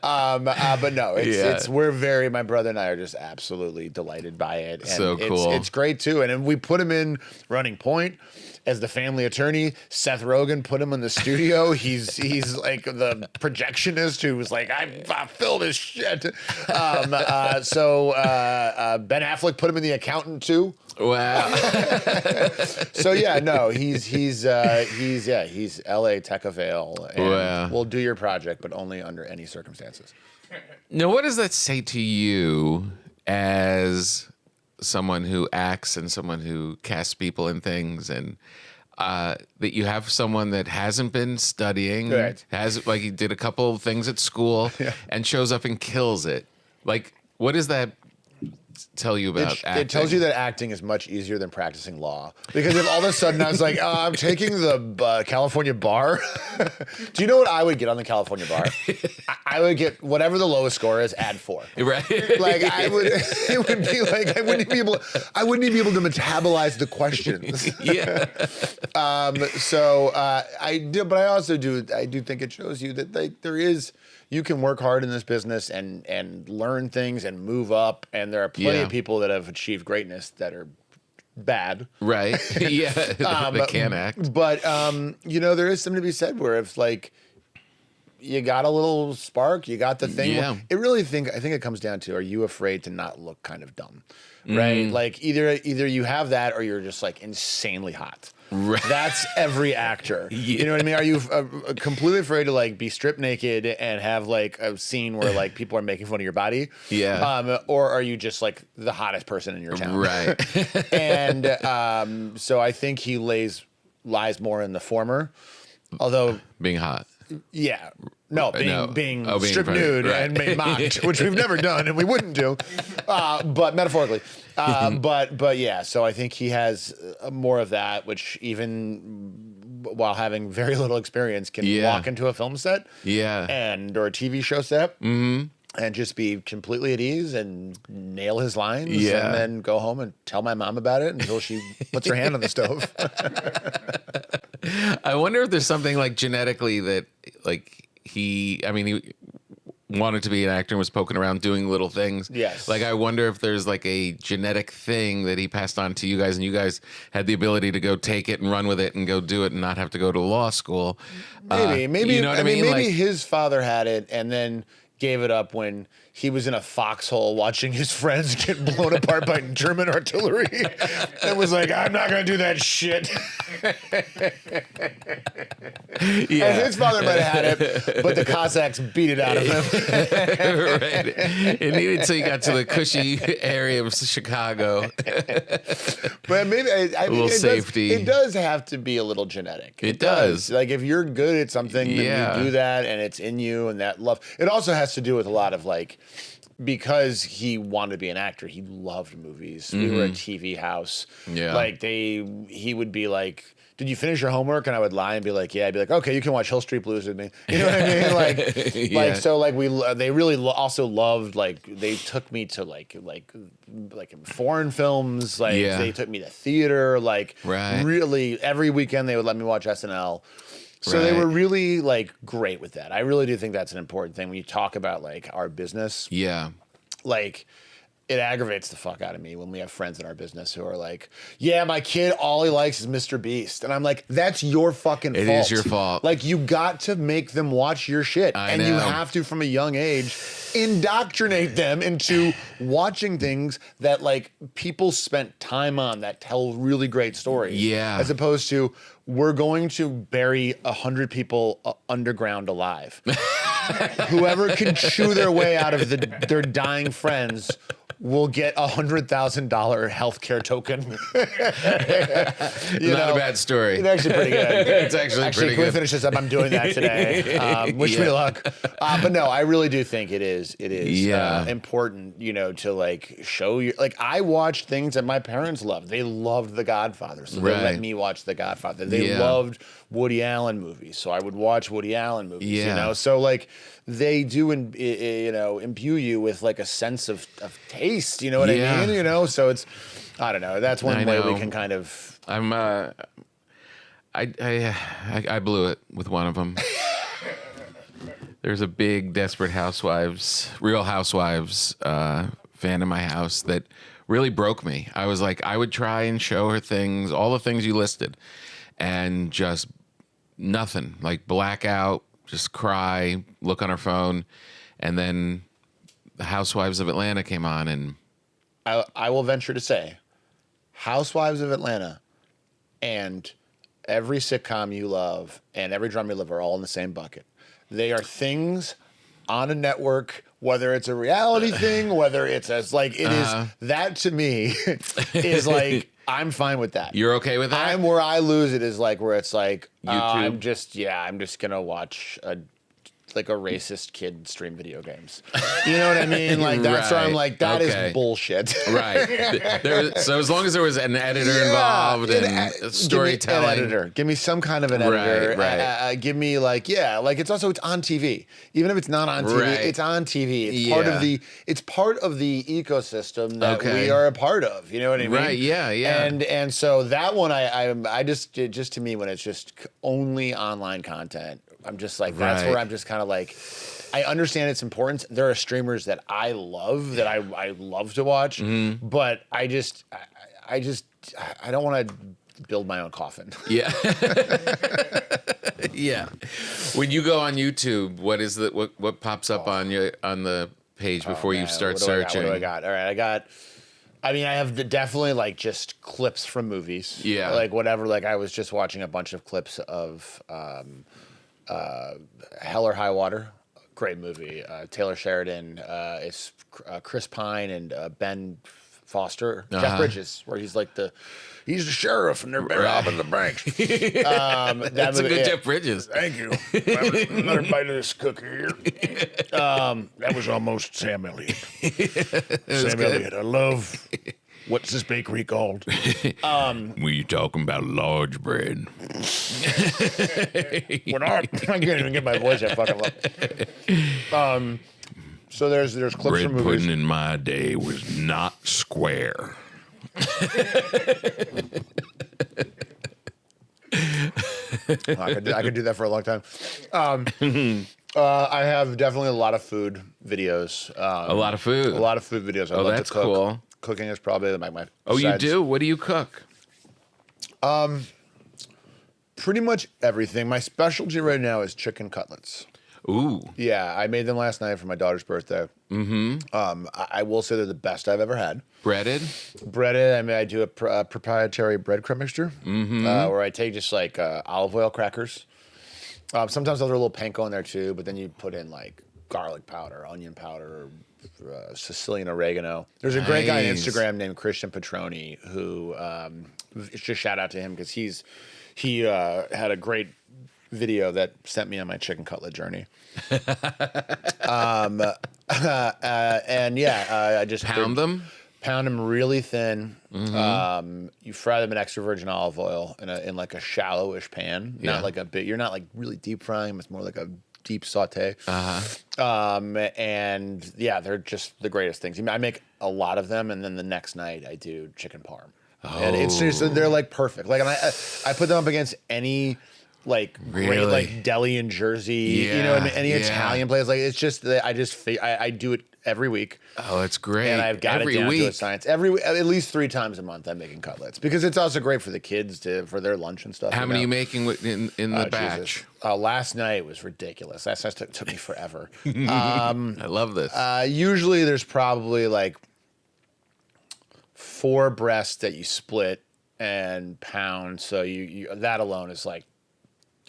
But no, my brother and I are just absolutely delighted by it. And so cool. It's great too. And we put him in Running Point as the family attorney. Seth Rogen put him in the studio. He's like the projectionist who was like, I film this shit. So Ben Affleck put him in the accountant too. Wow. So yeah, no, he's LA Tech Avail, and we'll do your project, but only under any circumstances. Now, what does that say to you as someone who acts and someone who casts people in things, and that you have someone that hasn't been studying, like he did a couple of things at school, and shows up and kills it? Like, what does that tell you about acting? It tells you that acting is much easier than practicing law. Because if all of a sudden I was like, I'm taking the California bar. Do you know what I would get on the California bar? I would get whatever the lowest score is, add 4. Right. Like it would be like I wouldn't even be able to metabolize the questions. Yeah. But I also do think it shows you that you can work hard in this business and learn things and move up, and there are plenty of people that have achieved greatness that are bad. Right. Yeah. They can't act. But there is something to be said where it's like you got a little spark, you got the thing. Yeah. I think it comes down to, are you afraid to not look kind of dumb? Right? Like either you have that or you're just like insanely hot. Right. That's every actor. You know what I mean? Are you completely afraid to like be stripped naked and have like a scene where like people are making fun of your body? Yeah. Or are you just like the hottest person in your town? Right. And so I think he lies more in the former, although being hot. Yeah. No, being stripped nude right. and made mocked, which we've never done and we wouldn't do, but metaphorically. But yeah, so I think he has more of that, which even while having very little experience can walk into a film set or a TV show set and just be completely at ease and nail his lines and then go home and tell my mom about it until she puts her hand on the stove. I wonder if there's something like genetically that like he wanted to be an actor and was poking around doing little things. Yes. Like I wonder if there's like a genetic thing that he passed on to you guys and you guys had the ability to go take it and run with it and go do it and not have to go to law school. Maybe you know what I mean? Maybe like, his father had it and then gave it up when he was in a foxhole watching his friends get blown apart by German artillery and was like, I'm not going to do that shit. And his father might have had it, but the Cossacks beat it out of him. Right. It needed until you got to the cushy area of Chicago. But maybe I mean, safety. It does have to be a little genetic. It does. Like if you're good at something, then you do that, and it's in you, and that love. It also has to do with a lot of like, because he wanted to be an actor, he loved movies. We were a TV house. Yeah. Like he would be like, did you finish your homework? And I would lie and be like, yeah. I'd be like, okay, you can watch Hill Street Blues with me. You know what I mean? Like, so like they really also loved, like they took me to like foreign films. Like they took me to theater. Like really every weekend they would let me watch SNL. So they were really like great with that. I really do think that's an important thing when you talk about like our business. Yeah. Like it aggravates the fuck out of me when we have friends in our business who are like, yeah, my kid, all he likes is Mr. Beast. And I'm like, that's your fucking fault. It is your fault. Like you got to make them watch your shit. I know. You have to, from a young age, indoctrinate them into watching things that like people spent time on that tell really great stories. Yeah. As opposed to, we're going to bury 100 people underground alive. Whoever can chew their way out of their dying friends will get $100,000 healthcare token. Not a bad story. It's actually pretty good. It's actually pretty can good. We finish this up? I'm doing that today. Wish me luck. But no, I really do think it is important, to like show you. Like I watched things that my parents loved. They loved The Godfather, so they let me watch The Godfather. They loved Woody Allen movies, so I would watch Woody Allen movies. So like they do, imbue you with like a sense of taste. You know what I mean? So it's, I don't know. That's one way we can kind of. I blew it with one of them. There's a big Desperate Housewives, Real Housewives fan in my house that really broke me. I was like, I would try and show her things, all the things you listed, and just nothing. Like blackout, just cry, look on her phone, and then the Housewives of Atlanta came on, and I will venture to say, Housewives of Atlanta and every sitcom you love and every drama you love are all in the same bucket. They are things on a network, whether it's a reality thing, whether it's as like it is. That to me is like, I'm fine with that. You're okay with that? Where I lose it is like where it's like YouTube. I'm just gonna watch a racist kid stream video games. You know what I mean? Like that's where I'm like, that is bullshit. Right. So as long as there was an editor involved and storytelling. Give me an editor. Give me some kind of an editor. Right. Give me it's on TV. Even if it's not on TV, it's on TV. It's part of the ecosystem that we are a part of. You know what I mean? Right. Yeah. And so that one, I just to me, when it's just only online content, I'm just like, that's where I'm just kind of like, I understand its importance. There are streamers that I love, that I love to watch, but I don't want to build my own coffin. Yeah. Yeah. When you go on YouTube, what pops up on the page before you start searching? What do I got? All right, I got I mean, I have definitely like just clips from movies. Yeah. Like whatever. Like I was just watching a bunch of clips of Hell or High Water. Great movie. Taylor Sheridan. It's Chris Pine and Ben Foster. Jeff Bridges, where he's like he's the sheriff and they're robbing the banks. That's a good Jeff Bridges. Thank you. Another bite of this cookie here. That was almost Sam Elliott. Sam Elliott. I love. What's this bakery called? We talking about large bread. I can't even get my voice that fucking low. So there's clips Bread from movies. pudding in my day was not square. I could do that for a long time. I have definitely a lot of food videos. A lot of food. A lot of food videos. I love that's to cook. cool. Cooking is probably my Oh, you do? What do you cook? Pretty much everything. My specialty right now is chicken cutlets. Ooh. Yeah, I made them last night for my daughter's birthday. Mm-hmm. I will say they're the best I've ever had. Breaded? Breaded. I mean, I do a proprietary breadcrumb mixture where I take just like olive oil crackers. Sometimes I'll throw a little panko in there too, but then you put in like garlic powder, onion powder, Sicilian oregano. There's a great guy on Instagram named Christian Petroni who just shout out to him because he had a great video that sent me on my chicken cutlet journey. And yeah, I just pound them really thin. You fry them in extra virgin olive oil in like a shallowish pan, not like a big. You're not like really deep frying them. It's more like a deep saute. And yeah, they're just the greatest things. I make a lot of them, and then the next night I do chicken parm. And it's just they're like perfect. Like I put them up against any like great like deli in Jersey, you know, any Italian place. Like it's just I do it every week. Oh, that's great. And I've got it down to a science. At least 3 times a month I'm making cutlets because it's also great for the kids for their lunch and stuff. How many are you making in the batch? Last night was ridiculous. Last night took me forever. I love this. Usually there's probably like 4 breasts that you split and pound. So you that alone is like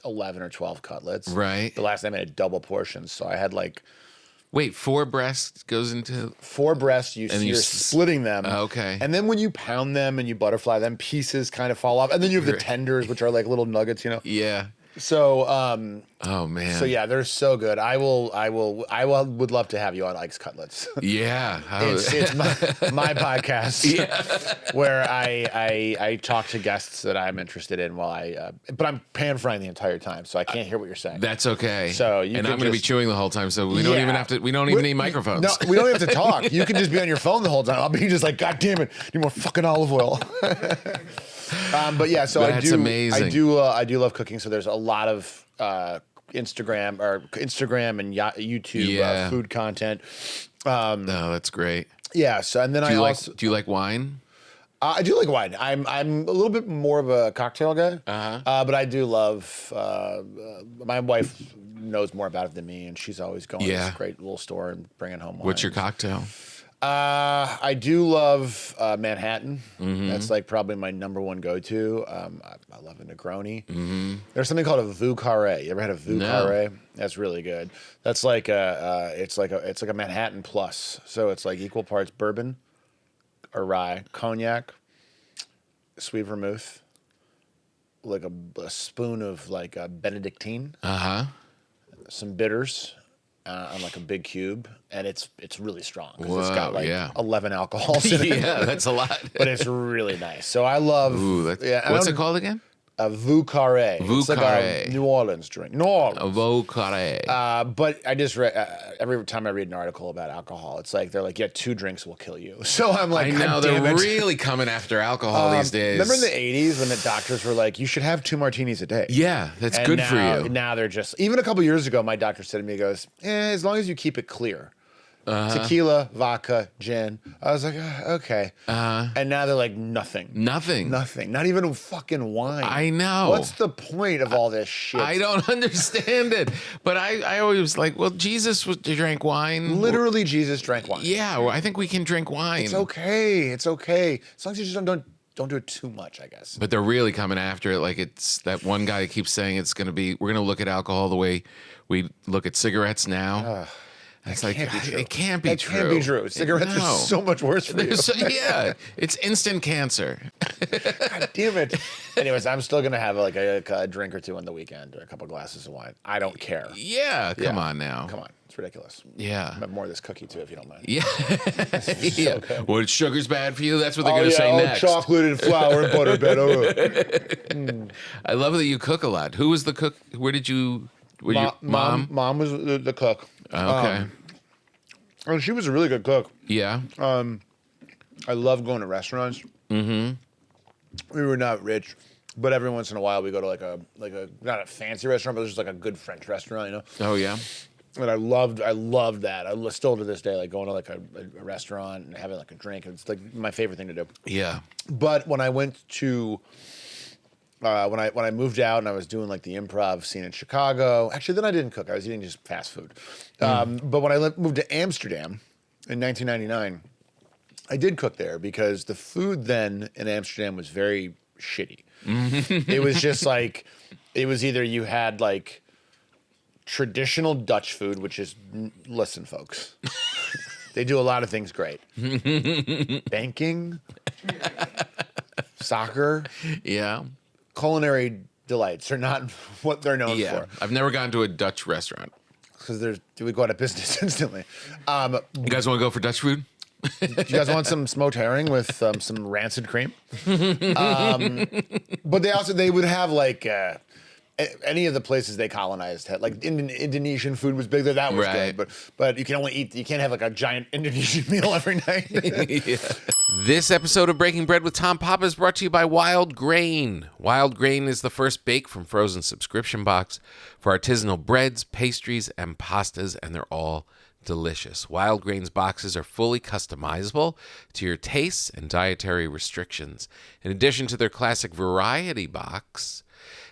11 or 12 cutlets. Right. The last time I had double portions, so I had like. Wait, 4 breasts goes into 4 breasts. You're splitting them. Okay. And then when you pound them and you butterfly them, pieces kind of fall off, and then you have the tenders, which are like little nuggets, you know. Yeah. So. Oh man. So yeah, they're so good. I would love to have you on Ike's Cutlets. Yeah. It's my podcast. Yeah. Where I talk to guests that I'm interested in but I'm pan frying the entire time, so I can't hear what you're saying. That's okay. So I'm going to be chewing the whole time, so we don't even need microphones. No, we don't have to talk. You can just be on your phone the whole time. I'll be just like, God damn it, need more fucking olive oil. But yeah, so That's amazing. I do love cooking. So there's a lot of Instagram and YouTube food content. No, that's great. Yeah. So and then do you like wine? I do like wine. I'm a little bit more of a cocktail guy. But I do love. My wife knows more about it than me, and she's always going to this great little store and bringing home wine. What's your cocktail? I do love Manhattan. That's like probably my number one go-to. I love a Negroni. There's something called a Vue Carré. You ever had a Vue Carré? That's really good. That's like it's like a Manhattan plus. So it's like equal parts bourbon or rye, cognac, sweet vermouth, like a spoon of like a Benedictine, some bitters. On like a big cube, and it's really strong because it's got like 11 alcohols in it. Yeah, that's a lot. But it's really nice. So I love. What's it called again? A Vue Carré. It's like a New Orleans drink. New Orleans. A Vue Carré. But I just read every time I read an article about alcohol, it's like they're like, 2 drinks will kill you. So I'm like, I know they're really coming after alcohol these days. Remember in the 80s when the doctors were like, you should have 2 martinis a day. Yeah, that's good for you. Now they're just even a couple years ago, my doctor said to me, he goes, as long as you keep it clear. tequila, vodka, gin. I was like, okay. And now they're like nothing. Nothing. Not even fucking wine. I know. What's the point of all this shit? I don't understand it. But I always was like, well, Jesus drank wine. Literally, Jesus drank wine. Yeah, well, I think we can drink wine. It's okay. As long as you just don't do it too much, I guess. But they're really coming after it. Like it's that one guy keeps saying we're going to look at alcohol the way we look at cigarettes now. It's like, it can't be true. It can't be true. Cigarettes are so much worse for you. Yeah, it's instant cancer. God damn it. Anyways, I'm still going to have like a drink or two on the weekend or a couple glasses of wine. I don't care. Yeah, come on now. Come on. It's ridiculous. Yeah. I'll have more of this cookie too, if you don't mind. Yeah. So good. Well, sugar's bad for you? That's what they're going to say next. Chocolate and flour and butter bed. Oh. I love that you cook a lot. Who was the cook? Where did you... Mom? Mom was the cook. Okay. And she was a really good cook. Yeah. I love going to restaurants. Mm-hmm. We were not rich, but every once in a while we go to like a not a fancy restaurant, but just like a good French restaurant, you know. Oh yeah. And I loved that. I still to this day like going to like a restaurant and having like a drink. It's like my favorite thing to do. Yeah. But when I went to when I moved out and I was doing like the improv scene in Chicago, actually then I didn't cook. I was eating just fast food. But when I moved to Amsterdam in 1999, I did cook there because the food then in Amsterdam was very shitty. It was just like, it was either you had like traditional Dutch food, which is, listen folks, they do a lot of things great. Banking, soccer. Yeah. Culinary delights are not what they're known for. I've never gone to a Dutch restaurant. Because we go out of business instantly. You guys want to go for Dutch food? Do you guys want some smoked herring with some rancid cream? But they would have like any of the places they colonized had like Indonesian food was big there. That was good. But you can't have like a giant Indonesian meal every night. Yeah. This episode of Breaking Bread with Tom Papa is brought to you by Wild Grain. Wild Grain is the first bake from frozen subscription box for artisanal breads, pastries, and pastas, and they're all delicious. Wild Grain's boxes are fully customizable to your tastes and dietary restrictions. In addition to their classic variety box,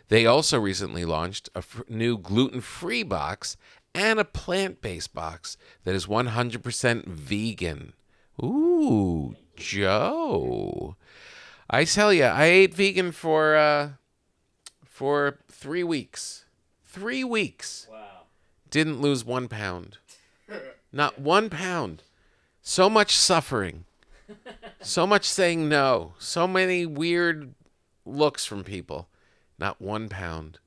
they also recently launched a new gluten-free box and a plant-based box that is 100% vegan. Ooh, Joe. I tell you, I ate vegan for 3 weeks. 3 weeks. Wow. Didn't lose 1 pound. Not 1 pound. So much suffering. So much saying no. So many weird looks from people. Not 1 pound.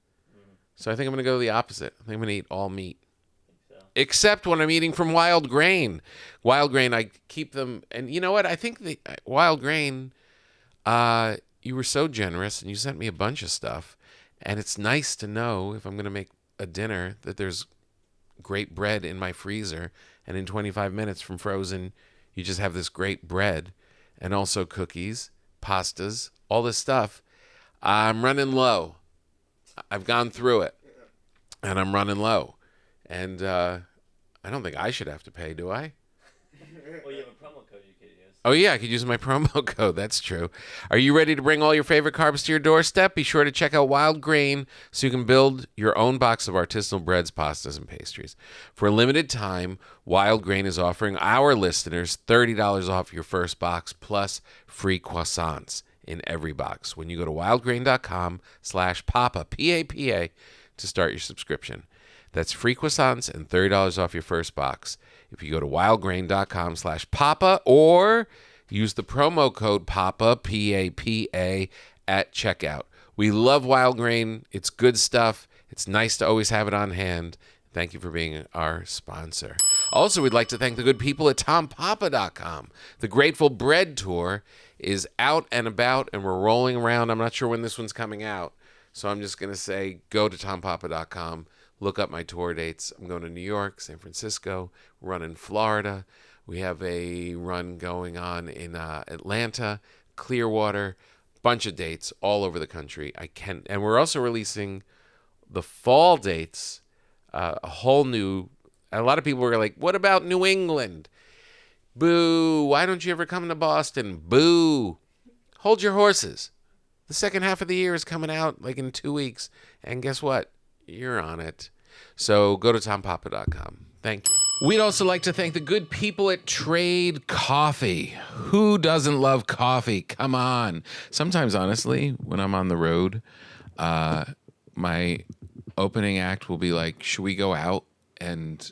So I think I'm going to go the opposite. I think I'm going to eat all meat. Except when I'm eating from Wild Grain. Wild Grain, I keep them. And you know what? I think the Wild Grain, you were so generous and you sent me a bunch of stuff. And it's nice to know if I'm going to make a dinner that there's great bread in my freezer. And in 25 minutes from frozen, you just have this great bread. And also cookies, pastas, all this stuff. I'm running low. I've gone through it. And I'm running low. And I don't think I should have to pay, do I? Well, you have a promo code you could use. Oh, yeah, I could use my promo code. That's true. Are you ready to bring all your favorite carbs to your doorstep? Be sure to check out Wild Grain so you can build your own box of artisanal breads, pastas, and pastries. For a limited time, Wild Grain is offering our listeners $30 off your first box plus free croissants in every box when you go to wildgrain.com/papa, P-A-P-A, to start your subscription. That's free croissants and $30 off your first box if you go to wildgrain.com/papa or use the promo code PAPA, P-A-P-A, at checkout. We love Wild Grain. It's good stuff. It's nice to always have it on hand. Thank you for being our sponsor. Also, we'd like to thank the good people at tompapa.com. The Grateful Bread Tour is out and about, and we're rolling around. I'm not sure when this one's coming out, so I'm just going to say go to tompapa.com. Look up my tour dates. I'm going to New York, San Francisco, run in Florida. We have a run going on in Atlanta, Clearwater, bunch of dates all over the country. And we're also releasing the fall dates, a whole new A lot of people were like, what about New England? Boo. Why don't you ever come to Boston? Boo. Hold your horses. The second half of the year is coming out like in 2 weeks. And guess what? You're on it. So go to tompapa.com. Thank you. We'd also like to thank the good people at Trade Coffee. Who doesn't love coffee? Come on. Sometimes, honestly, when I'm on the road, my opening act will be like, should we go out and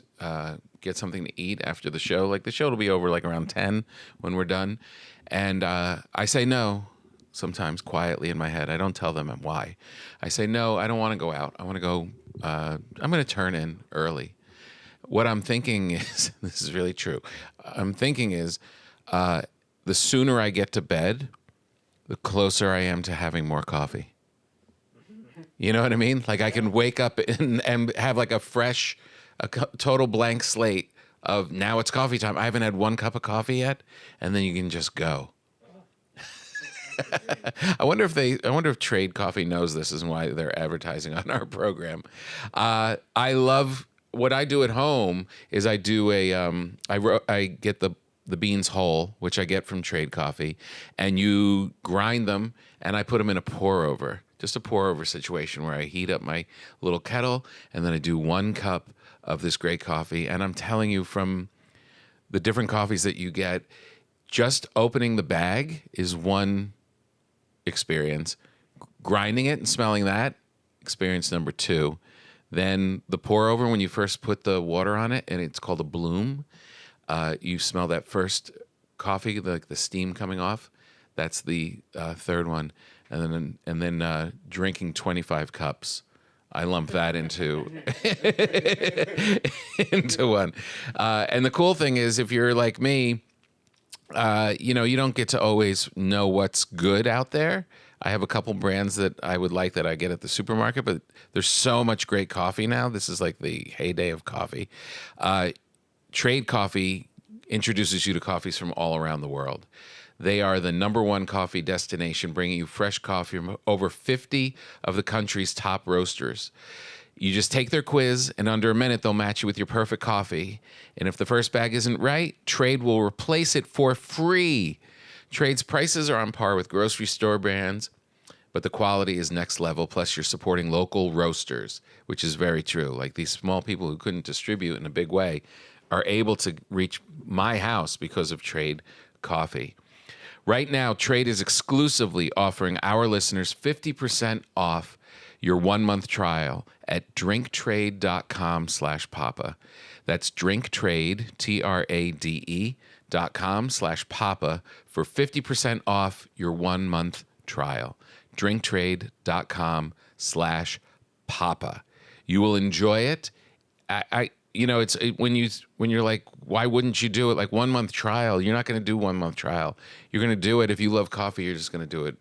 get something to eat after the show? Like, the show will be over like around 10 when we're done. And I say no, sometimes quietly in my head. I don't tell them why. I say, no, I don't want to go out. I want to go, I'm going to turn in early. What I'm thinking is, this is really true. I'm thinking is, the sooner I get to bed, the closer I am to having more coffee. You know what I mean? Like I can wake up and have like a fresh, total blank slate of now it's coffee time. I haven't had 1 cup of coffee yet, and then you can just go. I wonder if Trade Coffee knows this is why they're advertising on our program. I love. What I do at home is I do I get the beans whole, which I get from Trade Coffee, and you grind them, and I put them in a pour over, just a pour over situation where I heat up my little kettle, and then I do 1 cup of this great coffee. And I'm telling you, from the different coffees that you get, just opening the bag is one experience. Grinding it and smelling that, experience number 2. Then the pour over, when you first put the water on it, and it's called a bloom, you smell that first coffee, like the steam coming off. That's the 3rd one, and then drinking 25 cups. I lump that into into one. And the cool thing is, if you're like me, you don't get to always know what's good out there. I have a couple brands that I would like that I get at the supermarket, but there's so much great coffee now. This is like the heyday of coffee. Trade Coffee introduces you to coffees from all around the world. They are the #1 coffee destination, bringing you fresh coffee from over 50 of the country's top roasters. You just take their quiz, and under a minute, they'll match you with your perfect coffee. And if the first bag isn't right, Trade will replace it for free. Trade's prices are on par with grocery store brands, but the quality is next level. Plus, you're supporting local roasters, which is very true. Like these small people who couldn't distribute in a big way are able to reach my house because of Trade Coffee. Right now, Trade is exclusively offering our listeners 50% off your 1-month trial at drinktrade.com/papa. That's drinktrade, TRADE.com/papa for 50% off your 1-month trial. drinktrade.com/papa. You will enjoy it. It's when you're like, why wouldn't you do it? Like 1-month trial. You're not going to do 1-month trial. You're going to do it. If you love coffee, you're just going to do it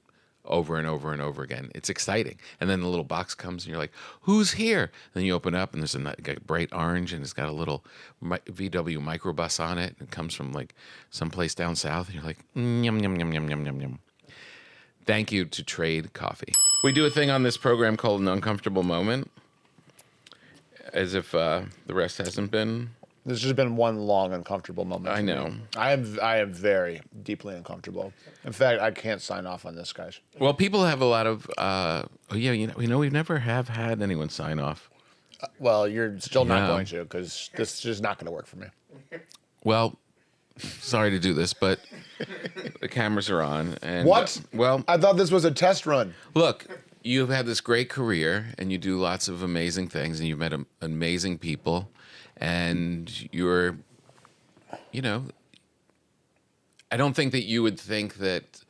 over and over and over again. It's exciting. And then the little box comes and you're like, who's here? Then you open up and there's a bright orange and it's got a little VW microbus on it. It comes from like someplace down south. And you're like, yum, yum, yum, yum, yum, yum, yum. Thank you to Trade Coffee. We do a thing on this program called An Uncomfortable Moment, as if the rest hasn't been. There's just been one long uncomfortable moment. I know. I am very deeply uncomfortable. In fact, I can't sign off on this, guys. Well, people have a lot of. We never have had anyone sign off. Well, you're still not going to, because this is just not going to work for me. Well, sorry to do this, but the cameras are on. And, what? Well, I thought this was a test run. Look, you've had this great career, and you do lots of amazing things, and you've met amazing people. And you're, I don't think that you would think that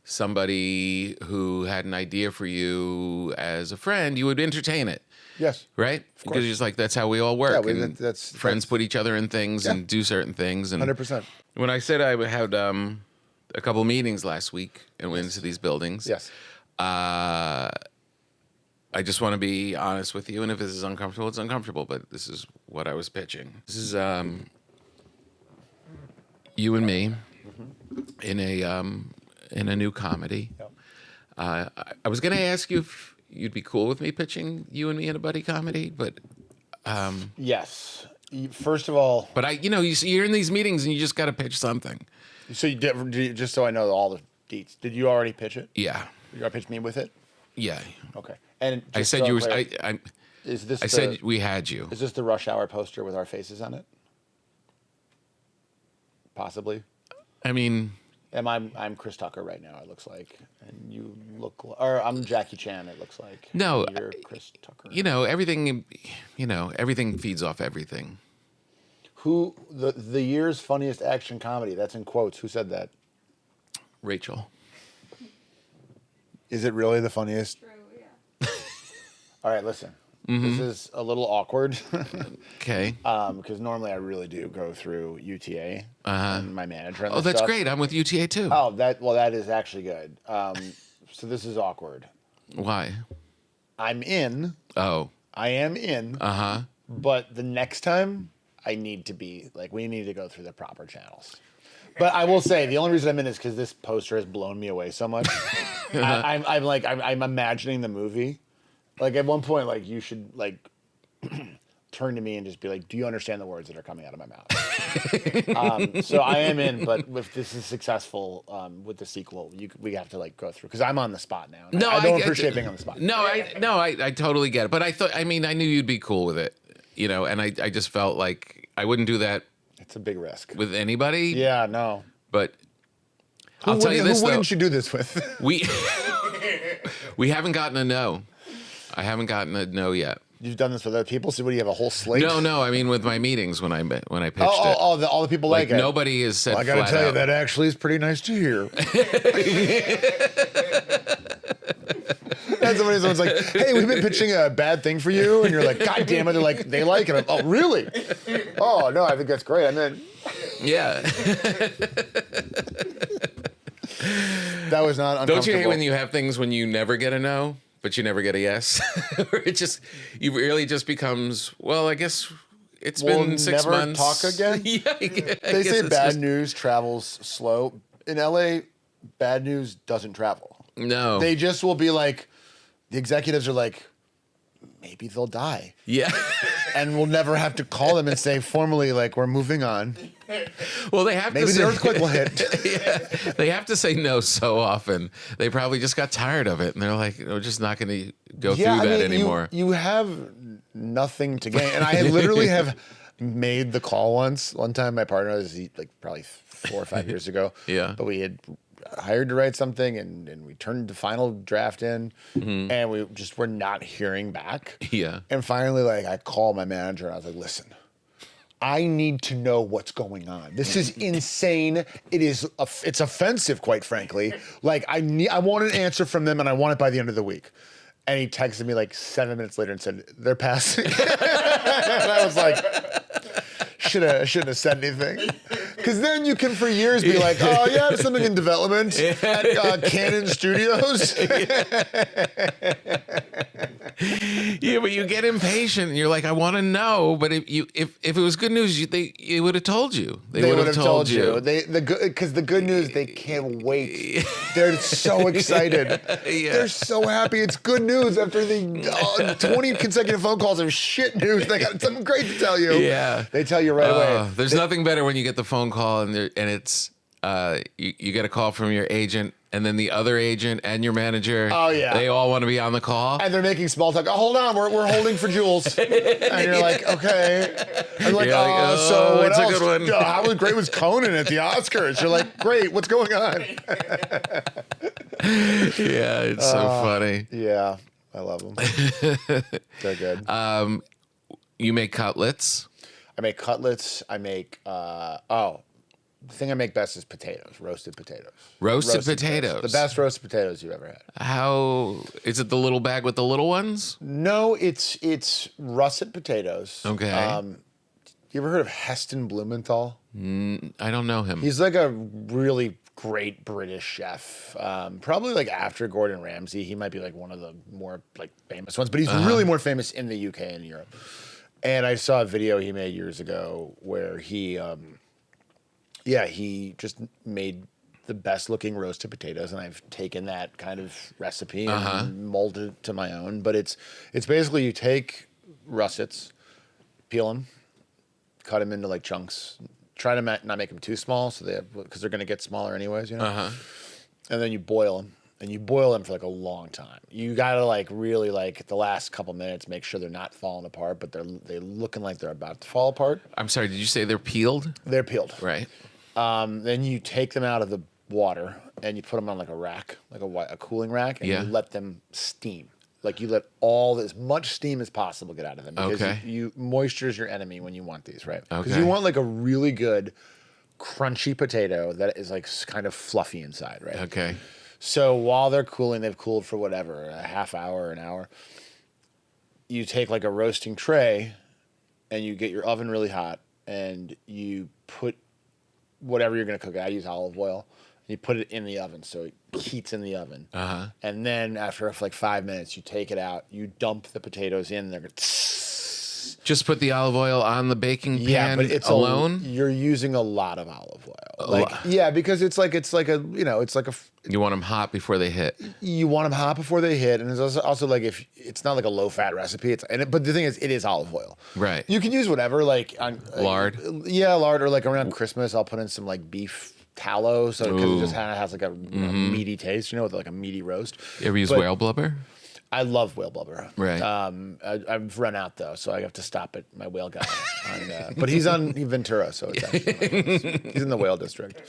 somebody who had an idea for you as a friend, you would entertain it. Yes. Right? Because it's like, that's how we all work. Yeah, and friends put each other in things and do certain things. And 100%. When I said I had a couple meetings last week and went into these buildings. Yes. I just want to be honest with you, and if this is uncomfortable, it's uncomfortable, but this is what I was pitching. This is you and me in a new comedy. Yep. I was going to ask you if you'd be cool with me pitching you and me in a buddy comedy, but yes. First of all, But you're in these meetings and you just got to pitch something. so just so I know all the deets, did you already pitch it? Yeah. You already pitched me with it? Yeah. Okay. And I just said so you I'm were. clear, I said we had you. Is this the Rush Hour poster with our faces on it? Possibly. I mean, I'm Chris Tucker right now. It looks like, and you look, or I'm Jackie Chan. It looks like. No, and you're Chris Tucker. Everything. Everything feeds off everything. Who the year's funniest action comedy? That's in quotes. Who said that? Rachel. Is it really the funniest? True, yeah. All right, listen. This is a little awkward. Okay. Because normally I really do go through UTA and my manager. And That's stuff. great. I'm with UTA too. Oh, that is actually good. So this is awkward. Why? I'm in. Oh. I am in. But the next time I need to be we need to go through the proper channels. But I will say the only reason I'm in is because this poster has blown me away so much. I'm imagining the movie. Like at one point, you should turn to me and just be like, "Do you understand the words that are coming out of my mouth?" So I am in, but if this is successful with the sequel, we have to go through because I'm on the spot now. No, I don't appreciate being on the spot. No, I totally get it. But I knew you'd be cool with it, and I just felt like I wouldn't do that. It's a big risk With anybody. Yeah, no. But I'll tell you this who though. wouldn't you do this with? We haven't gotten a no. I haven't gotten a no yet. You've done this with other people, so what do you have a whole slate? No. I mean, with my meetings when I pitched it. All the people like it. Nobody has said. Well, I got to flat tell you, out. that actually is pretty nice to hear. And someone's like, "Hey, we've been pitching a bad thing for you," and you're like, "God damn it!" They're like, "They like it." Oh, really? Oh no, I think that's great. I'm in. Yeah. That was not uncomfortable. Don't you hate when you have things when you never get a no, but you never get a yes? It really just becomes, well, I guess it's been 6 never months. Talk again? Yeah, They say bad news travels slow. In LA, bad news doesn't travel. No. They just will be like, the executives are like, maybe they'll die. Yeah. And we'll never have to call them and say formally, we're moving on. Well, they have Maybe to the say, earthquake will hit. Yeah, they have to say no so often. They probably just got tired of it, and they're like, we're just not going to go through that anymore. You have nothing to gain. And I literally have made the call once. One time my partner was probably 4 or 5 years ago. Yeah. But we had hired to write something and we turned the final draft in and we just were not hearing back. Yeah. And finally, I called my manager and I was like, listen, I need to know what's going on. This is insane. It's offensive, quite frankly. I want an answer from them and I want it by the end of the week. And he texted me 7 minutes later and said, they're passing. And I was like, shouldn't have said anything. Because then you can for years be like, oh, yeah, I have something in development at Canon Studios. Yeah, but you get impatient and you're like, I want to know. But if it was good news, they would have told you. They would have told you. Because the good news, they can't wait. They're so excited. Yeah. They're so happy. It's good news after the 20 consecutive phone calls of shit news. They got something great to tell you. Yeah. They tell you right away. There's nothing better when you get the phone call and it's you get a call from your agent and then the other agent and your manager. Oh, yeah. They all want to be on the call. And they're making small talk. Oh, hold on, we're holding for Jules. And you're like, okay. And like, so what it's else? a good one. How great was Conan at the Oscars? You're like, great, what's going on? Yeah, it's so funny. Yeah, I love them. They're good. You make cutlets. I make cutlets. I make, the thing I make best is potatoes, roasted potatoes. Roasted potatoes. The best roasted potatoes you've ever had. How is it? The little bag with the little ones? No, it's russet potatoes. Okay. You ever heard of Heston Blumenthal? I don't know him. He's a really great British chef. Probably after Gordon Ramsay. He might be one of the more famous ones, but he's really more famous in the UK and Europe. And I saw a video he made years ago where he just made the best looking roasted potatoes, and I've taken that kind of recipe and molded it to my own. But it's basically you take russets, peel them, cut them into like chunks. Try to not make them too small, because they're going to get smaller anyways, And then you boil them, and you boil them for like a long time. You got to like really like the last couple minutes, make sure they're not falling apart, but they're looking like they're about to fall apart. I'm sorry, did you say they're peeled? They're peeled. Right. Then you take them out of the water and you put them on like a rack, like a cooling rack, and you let them steam. Like you let as much steam as possible get out of them, because moisture is your enemy when you want these, right? Because you want like a really good crunchy potato that is like kind of fluffy inside, right? Okay. So while they're cooling, they've cooled for whatever, a half hour, an hour. You take like a roasting tray and you get your oven really hot and you put whatever you're going to cook. I use olive oil. You put it in the oven, so it heats in the oven. And then after like 5 minutes, you take it out. You dump the potatoes in. They're going just put the olive oil on the baking pan but it's alone? You're using a lot of olive oil. Because it's like a You want them hot before they hit. You want them hot before they hit, and it's also like if it's not like a low fat recipe. But the thing is, it is olive oil. Right. You can use whatever, like lard. Lard, or like around Christmas, I'll put in some like beef tallow, so because it just kind of has like a meaty taste, with like a meaty roast. You ever use whale blubber? I love whale blubber. Right. I've run out though, so I have to stop at my whale guy. But he's on Ventura, so it's actually he's in the whale district.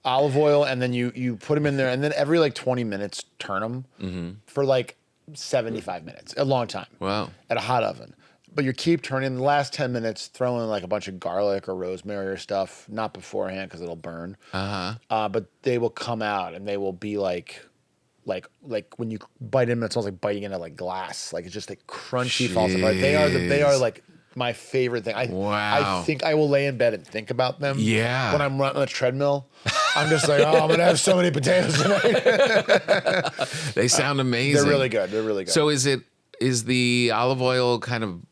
Olive oil, and then you put them in there, and then every like 20 minutes, turn them for like 75 minutes, a long time. Wow. At a hot oven. But you keep turning. The last 10 minutes, throw in like a bunch of garlic or rosemary or stuff, not beforehand because it'll burn. But they will come out and they will be like when you bite in, it smells like biting into like glass. Like it's just like crunchy, falls apart. They are like my favorite thing. I think I will lay in bed and think about them. Yeah. When I'm running on a treadmill, I'm just like, I'm gonna have so many potatoes tonight. They sound amazing. They're really good. They're really good. So is the olive oil kind of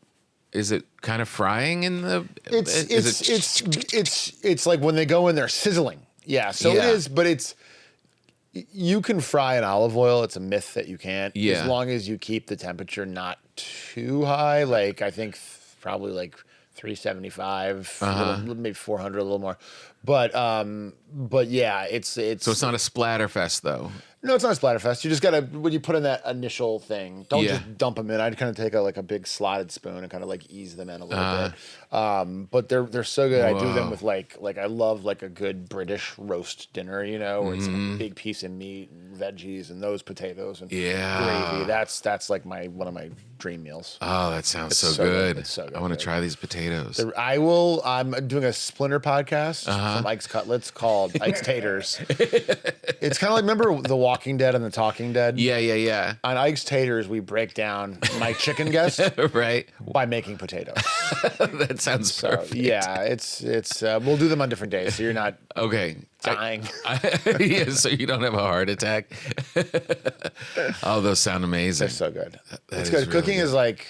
frying in the? It's like when they go in, they're sizzling. Yeah. So it is, but you can fry in olive oil. It's a myth that you can't. Yeah. As long as you keep the temperature not too high. Like I think probably like 375, maybe 400, a little more. But yeah, it's. So it's not a splatter fest though. No, it's not a splatterfest. You just gotta, when you put in that initial thing, don't just dump them in. I'd kind of take a big slotted spoon and kind of like ease them in a little bit. But they're so good. Whoa. I do them with like I love like a good British roast dinner, where it's like a big piece of meat and veggies and those potatoes and gravy. That's like one of my dream meals. Oh, that sounds so good. It's so good. I want to try these potatoes. I'm doing a Splinter podcast from Ike's Cutlets called Ike's Taters. It's kind of like, remember The Walking Dead and The Talking Dead? Yeah. On Ike's Taters, we break down my chicken guest right by making potatoes. That sounds perfect. Yeah, it's we'll do them on different days, so you're not dying. So you don't have a heart attack. Oh, those sound amazing. They're so good. It's good. Really Cooking is like,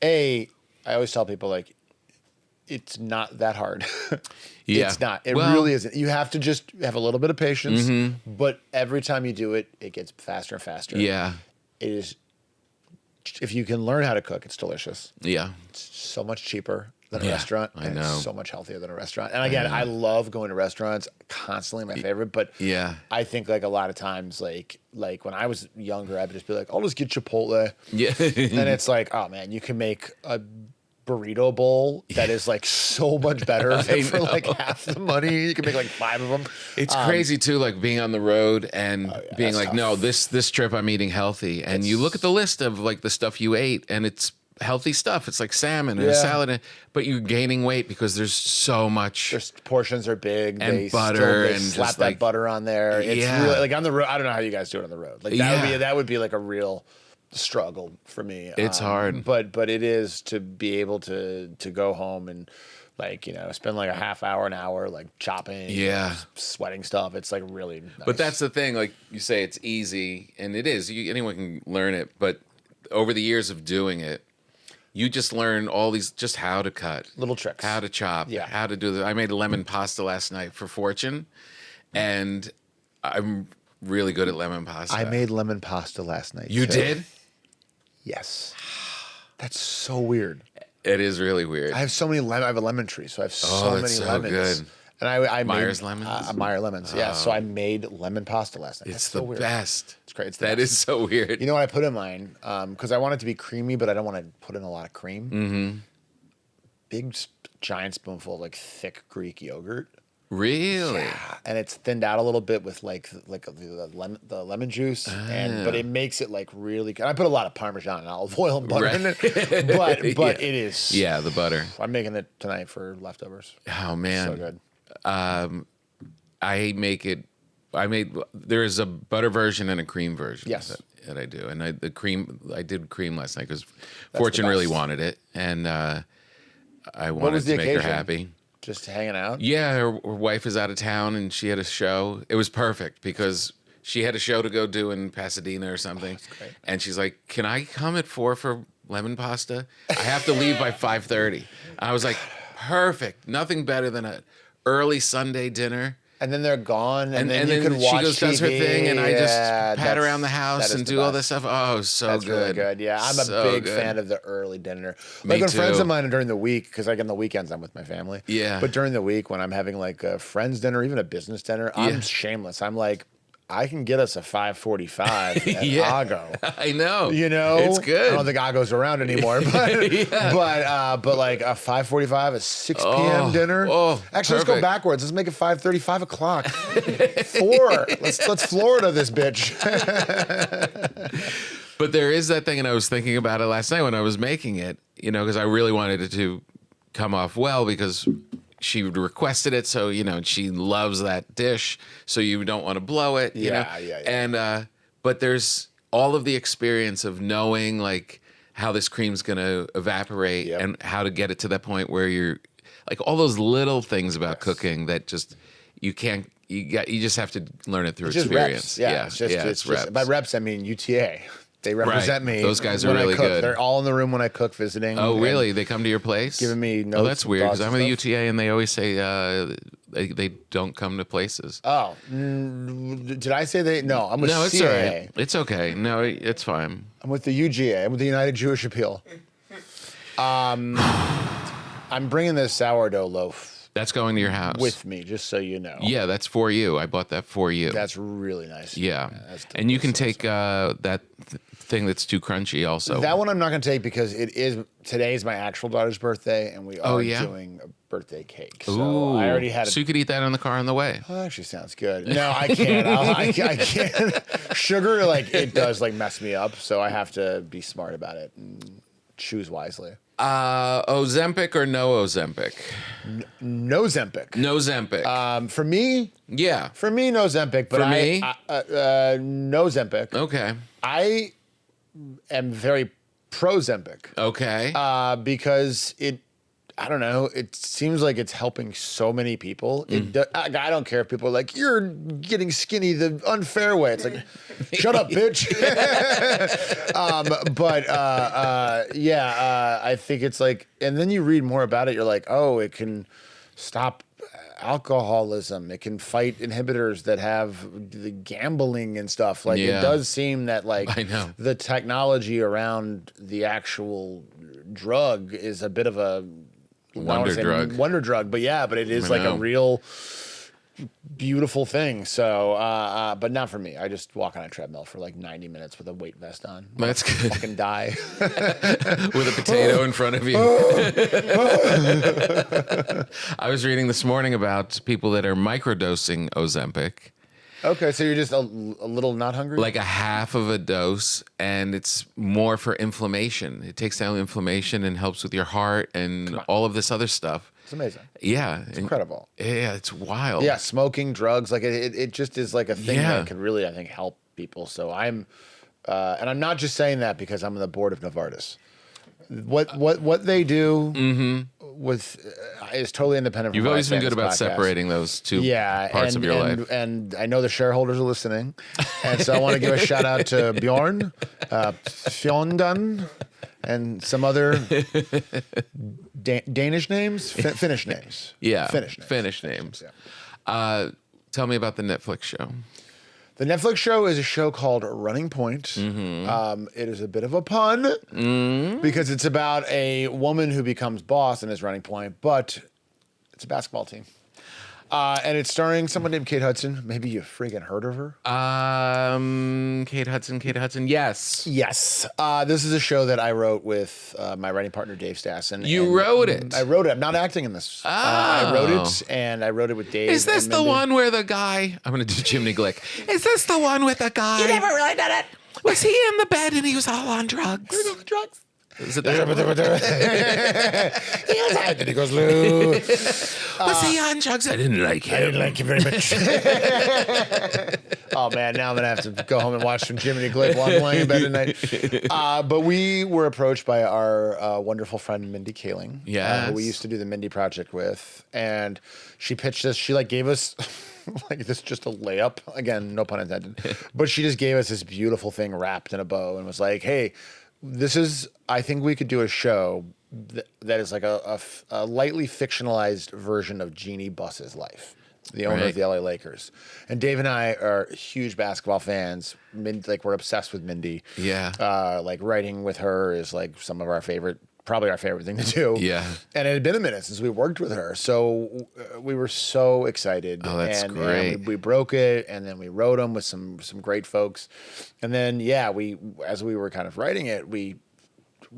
I always tell people like, it's not that hard. It's not. It really isn't. You have to just have a little bit of patience, but every time you do it, it gets faster and faster. Yeah. It is. If you can learn how to cook, it's delicious. Yeah. It's so much cheaper than a restaurant. I know. It's so much healthier than a restaurant. And again, I love going to restaurants. Constantly my favorite. But I think like a lot of times, like when I was younger, I'd just be like, I'll just get Chipotle. Yeah. And it's like, oh man, you can make a burrito bowl that is like so much better for like half the money. You can make like 5 of them. It's crazy too, like being on the road and being like, tough. no, this trip I'm eating healthy. And you look at the list of like the stuff you ate and it's healthy stuff. It's like salmon and a salad, but you're gaining weight because there's so much. Their portions are big and butter they and slap just that like, butter on there. It's really, like on the road. I don't know how you guys do it on the road. Like that would be like a real struggle for me. It's hard, but it is to be able to go home and like spend like a half hour, an hour like chopping, sweating stuff. It's like really nice. But that's the thing. Like you say, it's easy, and it is. Anyone can learn it. But over the years of doing it, you just learn all these, just how to cut, little tricks, how to chop, how to do I made a lemon pasta last night for Fortune, and I'm really good at lemon pasta. I made lemon pasta last night. You did? Yes. That's so weird. It is really weird. I have so many lemon. I have a lemon tree, so I have so many so lemons. good. And I Myers made, lemons? Meyer lemons. Yeah. So I made lemon pasta last night. It's That's so the weird. best. It's great. It's the That best. is so weird. You know what I put in mine? Because I want it to be creamy, but I don't want to put in a lot of cream. Mm-hmm. Big, giant spoonful of like thick Greek yogurt. Really? Yeah, and it's thinned out a little bit with like the lemon juice, but it makes it like really good. I put a lot of Parmesan and olive oil and butter in it, but it is. Yeah, the butter. I'm making it tonight for leftovers. Oh man, So good. There is a butter version and a cream version. Yes. that I do, and I did cream last night because Fortune really wanted it, and I wanted to make her happy. Just hanging out. Yeah, her wife is out of town and she had a show. It was perfect because she had a show to go do in Pasadena or something. That's great. And she's like, "Can I come at 4 for lemon pasta? I have to leave by 5:30." I was like, "Perfect. Nothing better than a early Sunday dinner." And then they're gone, and then you then can watch she goes, TV. does her thing, and I just pat that's- around the house that is and the do all best. this stuff. Oh, so That's good. really good. Yeah, I'm a So big good. fan of the early dinner. Me Like when friends too. of mine are during the week, because like on the weekends I'm with my family. Yeah. But during the week when I'm having like a friends dinner, even a business dinner, I'm Yeah. shameless. I'm like, I can get us a 5:45 at Yeah. Ago. I know. You know, It's good. I don't think Ago's around anymore, but like a 5:45, a 6 p.m. dinner. oh, Actually, let's go perfect. backwards. Let's make it 5:30, 5 o'clock. 4. Let's Florida this bitch. But there is that thing, and I was thinking about it last night when I was making it, because I really wanted it to come off well because she requested it. So, and she loves that dish. So you don't want to blow it, you know? Yeah. And, but there's all of the experience of knowing like how this cream's going to evaporate Yep. and how to get it to that point where you're like all those little things about cooking that just, you just have to learn it through It's just experience. reps. Yeah, it's just reps. by reps I mean UTA. They represent me. Those guys are when I really cook. good. They're all in the room when I cook, visiting. Oh, and really? They come to your place? Giving me Oh, notes that's and weird because thoughts I'm and with stuff. UTA and they always say they don't come to places. Oh, did I say they? No, I'm with No, it's CAA. all right. It's okay. No, it's fine. I'm with the UGA. I'm with the United Jewish Appeal. I'm bringing this sourdough loaf That's going to your house. with me, just so you know. Yeah, that's for you. I bought that for you. That's really nice. yeah. That's And you can delicious. take that thing that's too crunchy also. That one I'm not going to take because today is my actual daughter's birthday, and we are yeah? doing a birthday cake. So Ooh. I already had So you could eat that in the car on the way. Oh, actually sounds good. No, I can't. I can't. Sugar, it does mess me up. So I have to be smart about it and choose wisely. Ozempic or no Ozempic? No Zempic. No Zempic. For me, Yeah. no Zempic. But For me? no Zempic. Okay. I am very pro Zempic Okay. because I don't know. It seems like it's helping so many people. I don't care if people are like, you're getting skinny the unfair way. It's like, shut up, bitch. I think it's like, and then you read more about it. You're like, oh, it can stop alcoholism. It can fight inhibitors that have the gambling and stuff. It Yeah. does seem that I know. the technology around the actual drug is a bit of a Wonder drug. Wonder drug, but it is I a know. real beautiful thing. So, but not for me. I just walk on a treadmill for 90 minutes with a weight vest on. That's good. Fucking die. With a potato in front of you. I was reading this morning about people that are microdosing Ozempic, Okay, so you're just a little not hungry? like a half of a dose, and it's more for inflammation. It takes down inflammation and helps with your heart and all of this other stuff. It's amazing. Yeah. It's incredible. Yeah, it's wild. Yeah, smoking, drugs, it just is a thing Yeah. that could really, I think, help people. So I'm, and I'm not just saying that because I'm on the board of Novartis. What they do with is totally independent. From You've what I always say been in good this about podcast. separating those two parts of your life. And I know the shareholders are listening, and so I want to give a shout out to Bjorn, Fjondan, and some other Danish names, Finnish names. Yeah. Finnish names. Finnish names. Yeah. Tell me about the Netflix show. The Netflix show is a show called Running Point. Mm-hmm. It is a bit of a pun because it's about a woman who becomes boss in this Running Point, but it's a basketball team. And it's starring someone named Kate Hudson. Maybe you freaking heard of her. Kate Hudson. Yes. Yes. This is a show that I wrote with my writing partner, Dave Stassen. You wrote it? I wrote it. I'm not acting in this. I wrote it, and I wrote it with Dave. Is this the one where the guy... I'm going to do Jiminy Glick. Is this the one with the guy... You never really did it. Was he in the bed and he was all on drugs? Drugs. Is it that one? He was out, and he goes, Lou. Was he on drugs? I didn't like him. I didn't like you very much. Oh, man, now I'm going to have to go home and watch some Jiminy Glick while I'm laying in bed tonight. But we were approached by our wonderful friend, Mindy Kaling. Yes. Who we used to do the Mindy Project with. And she pitched us. She, gave us... this just a layup. Again, no pun intended. But she just gave us this beautiful thing wrapped in a bow and was like, hey... I think we could do a show that is like a lightly fictionalized version of Jeannie Buss's life, the owner of the LA Lakers. And Dave and I are huge basketball fans. We're obsessed with Mindy. Yeah. Writing with her is some of our probably our favorite thing to do. Yeah. And it had been a minute since we worked with her. So we were so excited. Oh, that's great. And we broke it, and then we wrote them with some great folks. And then, as we were kind of writing it, we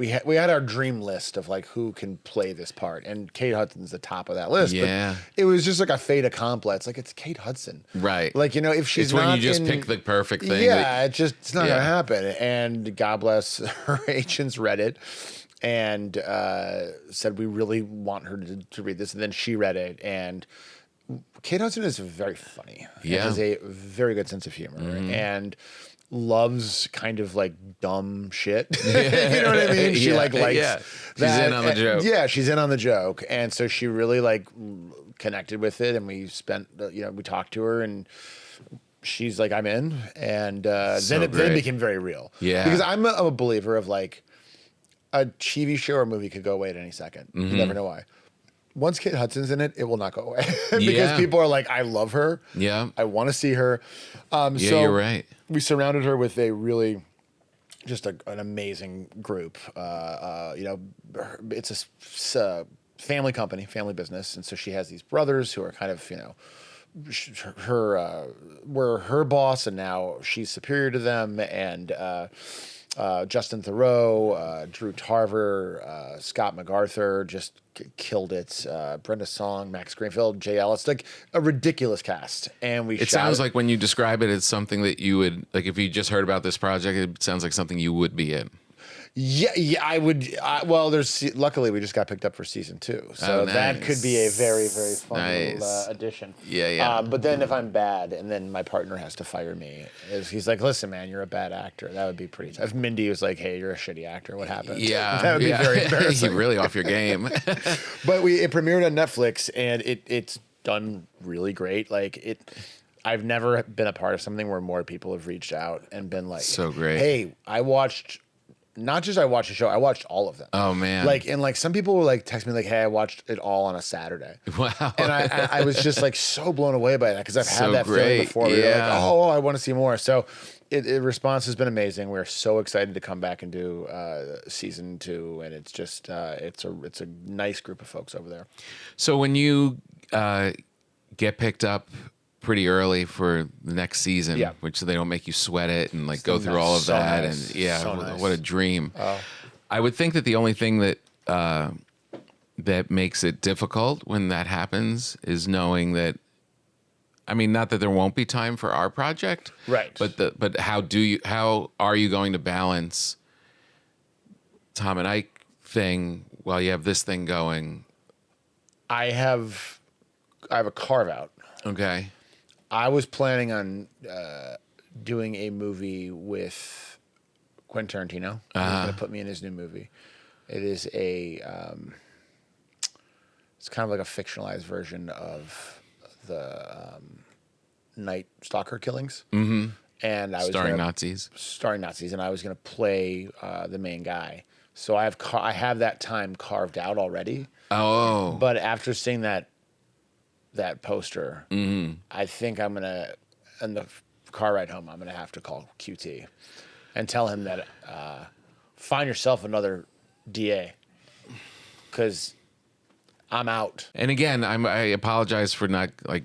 had our dream list of who can play this part. And Kate Hudson's the top of that list. Yeah. But it was just a fait accompli. It's it's Kate Hudson. Right. If she's it's when not you just pick the perfect thing. Yeah, it's not going to happen. And God bless her agents read it. And said, we really want her to read this. And then she read it. And Kate Hudson is very funny. Yeah. Has a very good sense of humor. And loves kind of dumb shit. You know what I mean? She likes that. She's in on the joke. Yeah, she's in on the joke. And so she really connected with it. And we spent, we talked to her and she's like, I'm in. And then it became very real. Yeah. Because I'm a believer of a TV show or movie could go away at any second. You never know why. Once Kate Hudson's in it, it will not go away. Because people are like, I love her. Yeah. I want to see her. So you're right. We surrounded her with a really, just an amazing group. It's a family company, family business. And so she has these brothers who are kind of, we're her boss, and now she's superior to them. And Justin Theroux, Drew Tarver, Scott MacArthur just killed it. Brenda Song, Max Greenfield, Jay Ellis, a ridiculous cast. And it sounds like when you describe it, it's something that you would, if you just heard about this project, it sounds like something you would be in. Yeah, I would. Luckily, we just got picked up for season 2, so that could be a very, very fun little addition. Yeah. But then if I'm bad, and then my partner has to fire me, he's like, "Listen, man, you're a bad actor." That would be pretty tough. If Mindy was like, "Hey, you're a shitty actor. What happened?" Yeah, that would be very embarrassing. You're really off your game. But it premiered on Netflix, and it's done really great. I've never been a part of something where more people have reached out and been like, so great. Hey, I watched the show, I watched all of them. Oh man. Some people will text me hey, I watched it all on a Saturday. Wow. And I was just so blown away by that because I've had that feeling before. Yeah. I want to see more. So response has been amazing. We're so excited to come back and do season 2, and it's just it's a nice group of folks over there. So when you get picked up pretty early for the next season, which they don't make you sweat it and go through all of that, nice. And what a dream. I would think that the only thing that that makes it difficult when that happens is knowing that, not that there won't be time for our project, right? But how are you going to balance Tom and Ike thing while you have this thing going? I have a carve out. Okay. I was planning on doing a movie with Quentin Tarantino. He's going to put me in his new movie. It is it's kind of like a fictionalized version of the Night Stalker killings. Mm-hmm. And I was starring Nazis, and I was going to play the main guy. So I have that time carved out already. Oh. But after seeing that poster, I think I'm gonna, and the car ride home, I'm going to have to call QT and tell him that find yourself another DA because I'm out. And again, I apologize for not like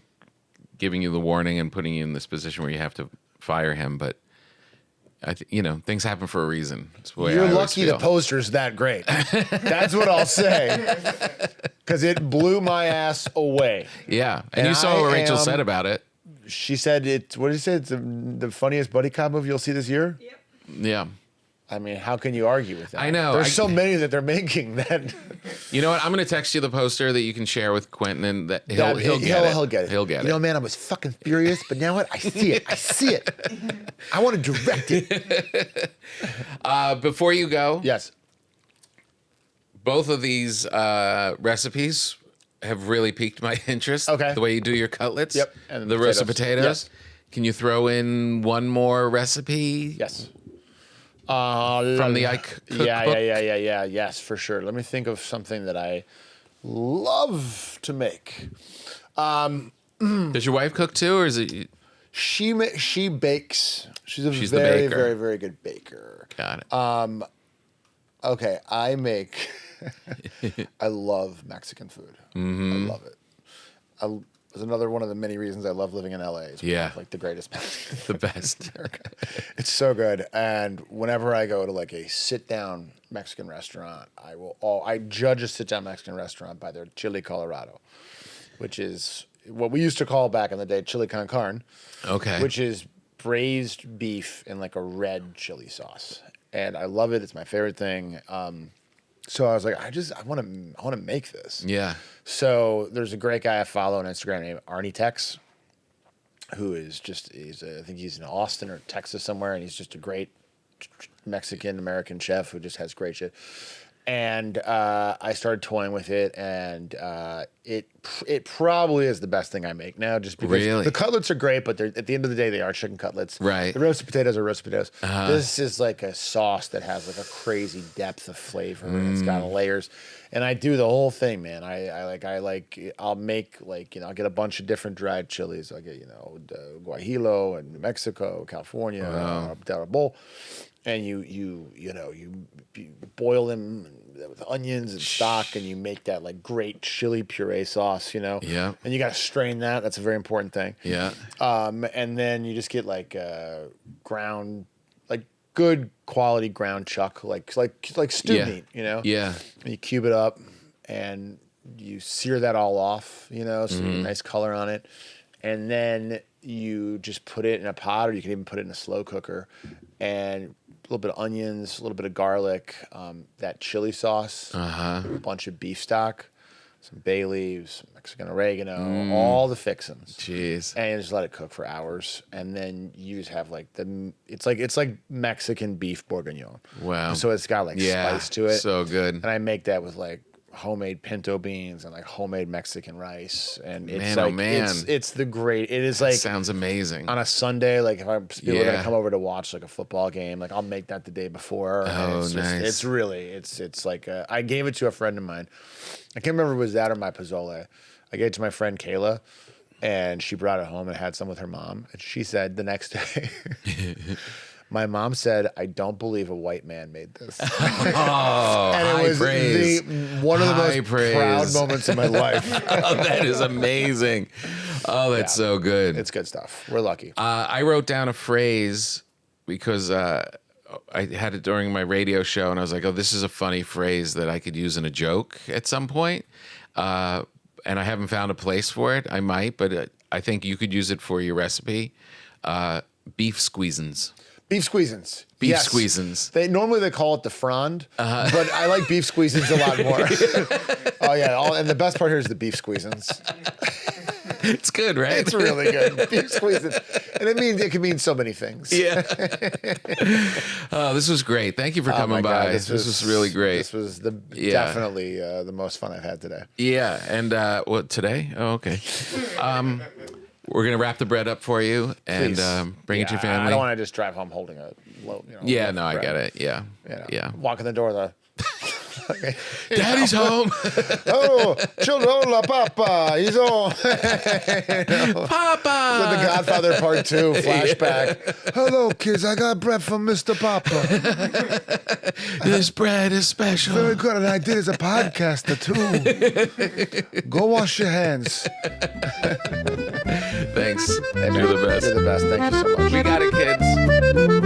giving you the warning and putting you in this position where you have to fire him, but things happen for a reason. That's the way You're I always lucky feel. the poster's that great. That's what I'll say. Because it blew my ass away. Yeah. And you saw what Rachel said about it. She said what did you say? It's the funniest buddy cop movie you'll see this year? Yep. Yeah. I mean, how can you argue with that? I know. There's so many that they're making that. You know what? I'm going to text you the poster that you can share with Quentin, and that he'll get it. He'll get it. He'll get it. You know, man, I was fucking furious, but now what? I see it. I see it. I want to direct it. Before you go, Yes. both of these recipes have really piqued my interest. Okay. The way you do your cutlets. Yep. And the roasted potatoes. Yes. Can you throw in one more recipe? Yes. From the Ike cookbook? Yeah. Yes, for sure. Let me think of something that I love to make. Does your wife cook too, or is it? She bakes. She's the very, baker. very, very good baker. Got it. Okay, I make. I love Mexican food. I love it. It's another one of the many reasons I love living in LA. It's like the greatest Mexican food The best. in America. It's so good. And whenever I go to like a sit-down Mexican restaurant, I judge a sit-down Mexican restaurant by their Chile Colorado, which is what we used to call back in the day Chile con carne. Okay. Which is braised beef in like a red chili sauce. And I love it. It's my favorite thing. So I was like, I want to make this. Yeah. So there's a great guy I follow on Instagram named Arnie Tex, who is I think he's in Austin or Texas somewhere, and he's just a great Mexican American chef who just has great shit. And I started toying with it, and it probably is the best thing I make now, just because the cutlets are great, but at the end of the day, they are chicken cutlets. Right. The roasted potatoes are roasted potatoes. This is like a sauce that has like a crazy depth of flavor, and it's got layers. And I do the whole thing, man. I'll make I'll get a bunch of different dried chilies. I'll get Guajillo and New Mexico, California, Del Bowl. And you boil them with onions and stock, and you make that like great chili puree sauce, Yeah. And you got to strain that. That's a very important thing. Yeah. And then you just get like ground, like good quality ground chuck, like stew meat, Yeah. And you cube it up, and you sear that all off, so you get a nice color on it, and then you just put it in a pot, or you can even put it in a slow cooker, and a little bit of onions, a little bit of garlic, that chili sauce, a bunch of beef stock, some bay leaves, some Mexican oregano, all the fixins. Jeez. And you just let it cook for hours, and then you just have like it's like Mexican beef bourguignon. Wow. So it's got like spice to it. So good. And I make that with like homemade pinto beans and like homemade Mexican rice, and it's it's the great. It is like sounds amazing. On a Sunday, like if people are gonna come over to watch like a football game, like I'll make that the day before. Oh, it's nice. It's really it's like I gave it to a friend of mine. I can't remember if it was that or my pozole. I gave it to my friend Kayla, and she brought it home and had some with her mom. And she said the next day. My mom said, "I don't believe a white man made this." Oh, and it was praise. One of the most praise. proud moments of my life. Oh, that is amazing. Oh, that's so good. It's good stuff. We're lucky. I wrote down a phrase because I had it during my radio show, and I was like, oh, this is a funny phrase that I could use in a joke at some point. And I haven't found a place for it. I might, but I think you could use it for your recipe. Beef squeezins. Beef squeezins. Beef Yes. squeezins. They call it the frond, but I like beef squeezins a lot more. Oh yeah, and the best part here is the beef squeezins. It's good, right? It's really good. Beef squeezins, and it can mean so many things. Yeah. Oh, this was great. Thank you for coming by. God, this was really great. This was definitely the most fun I've had today. Yeah, and what today? Oh, okay. We're gonna wrap the bread up for you and bring it to your family. I don't want to just drive home holding a low. Yeah, no, I bread. get it. Yeah, yeah. Walk in the door. Daddy's home. Oh, children, hola, papa. He's home. Papa. The Godfather Part 2 flashback. Hello, kids. I got bread from Mr. Papa. This bread is special. Very good. And I did as a podcaster, too. Go wash your hands. Thanks. Hey, man, You're the best. You're the best. Thank you so much. We got it, kids.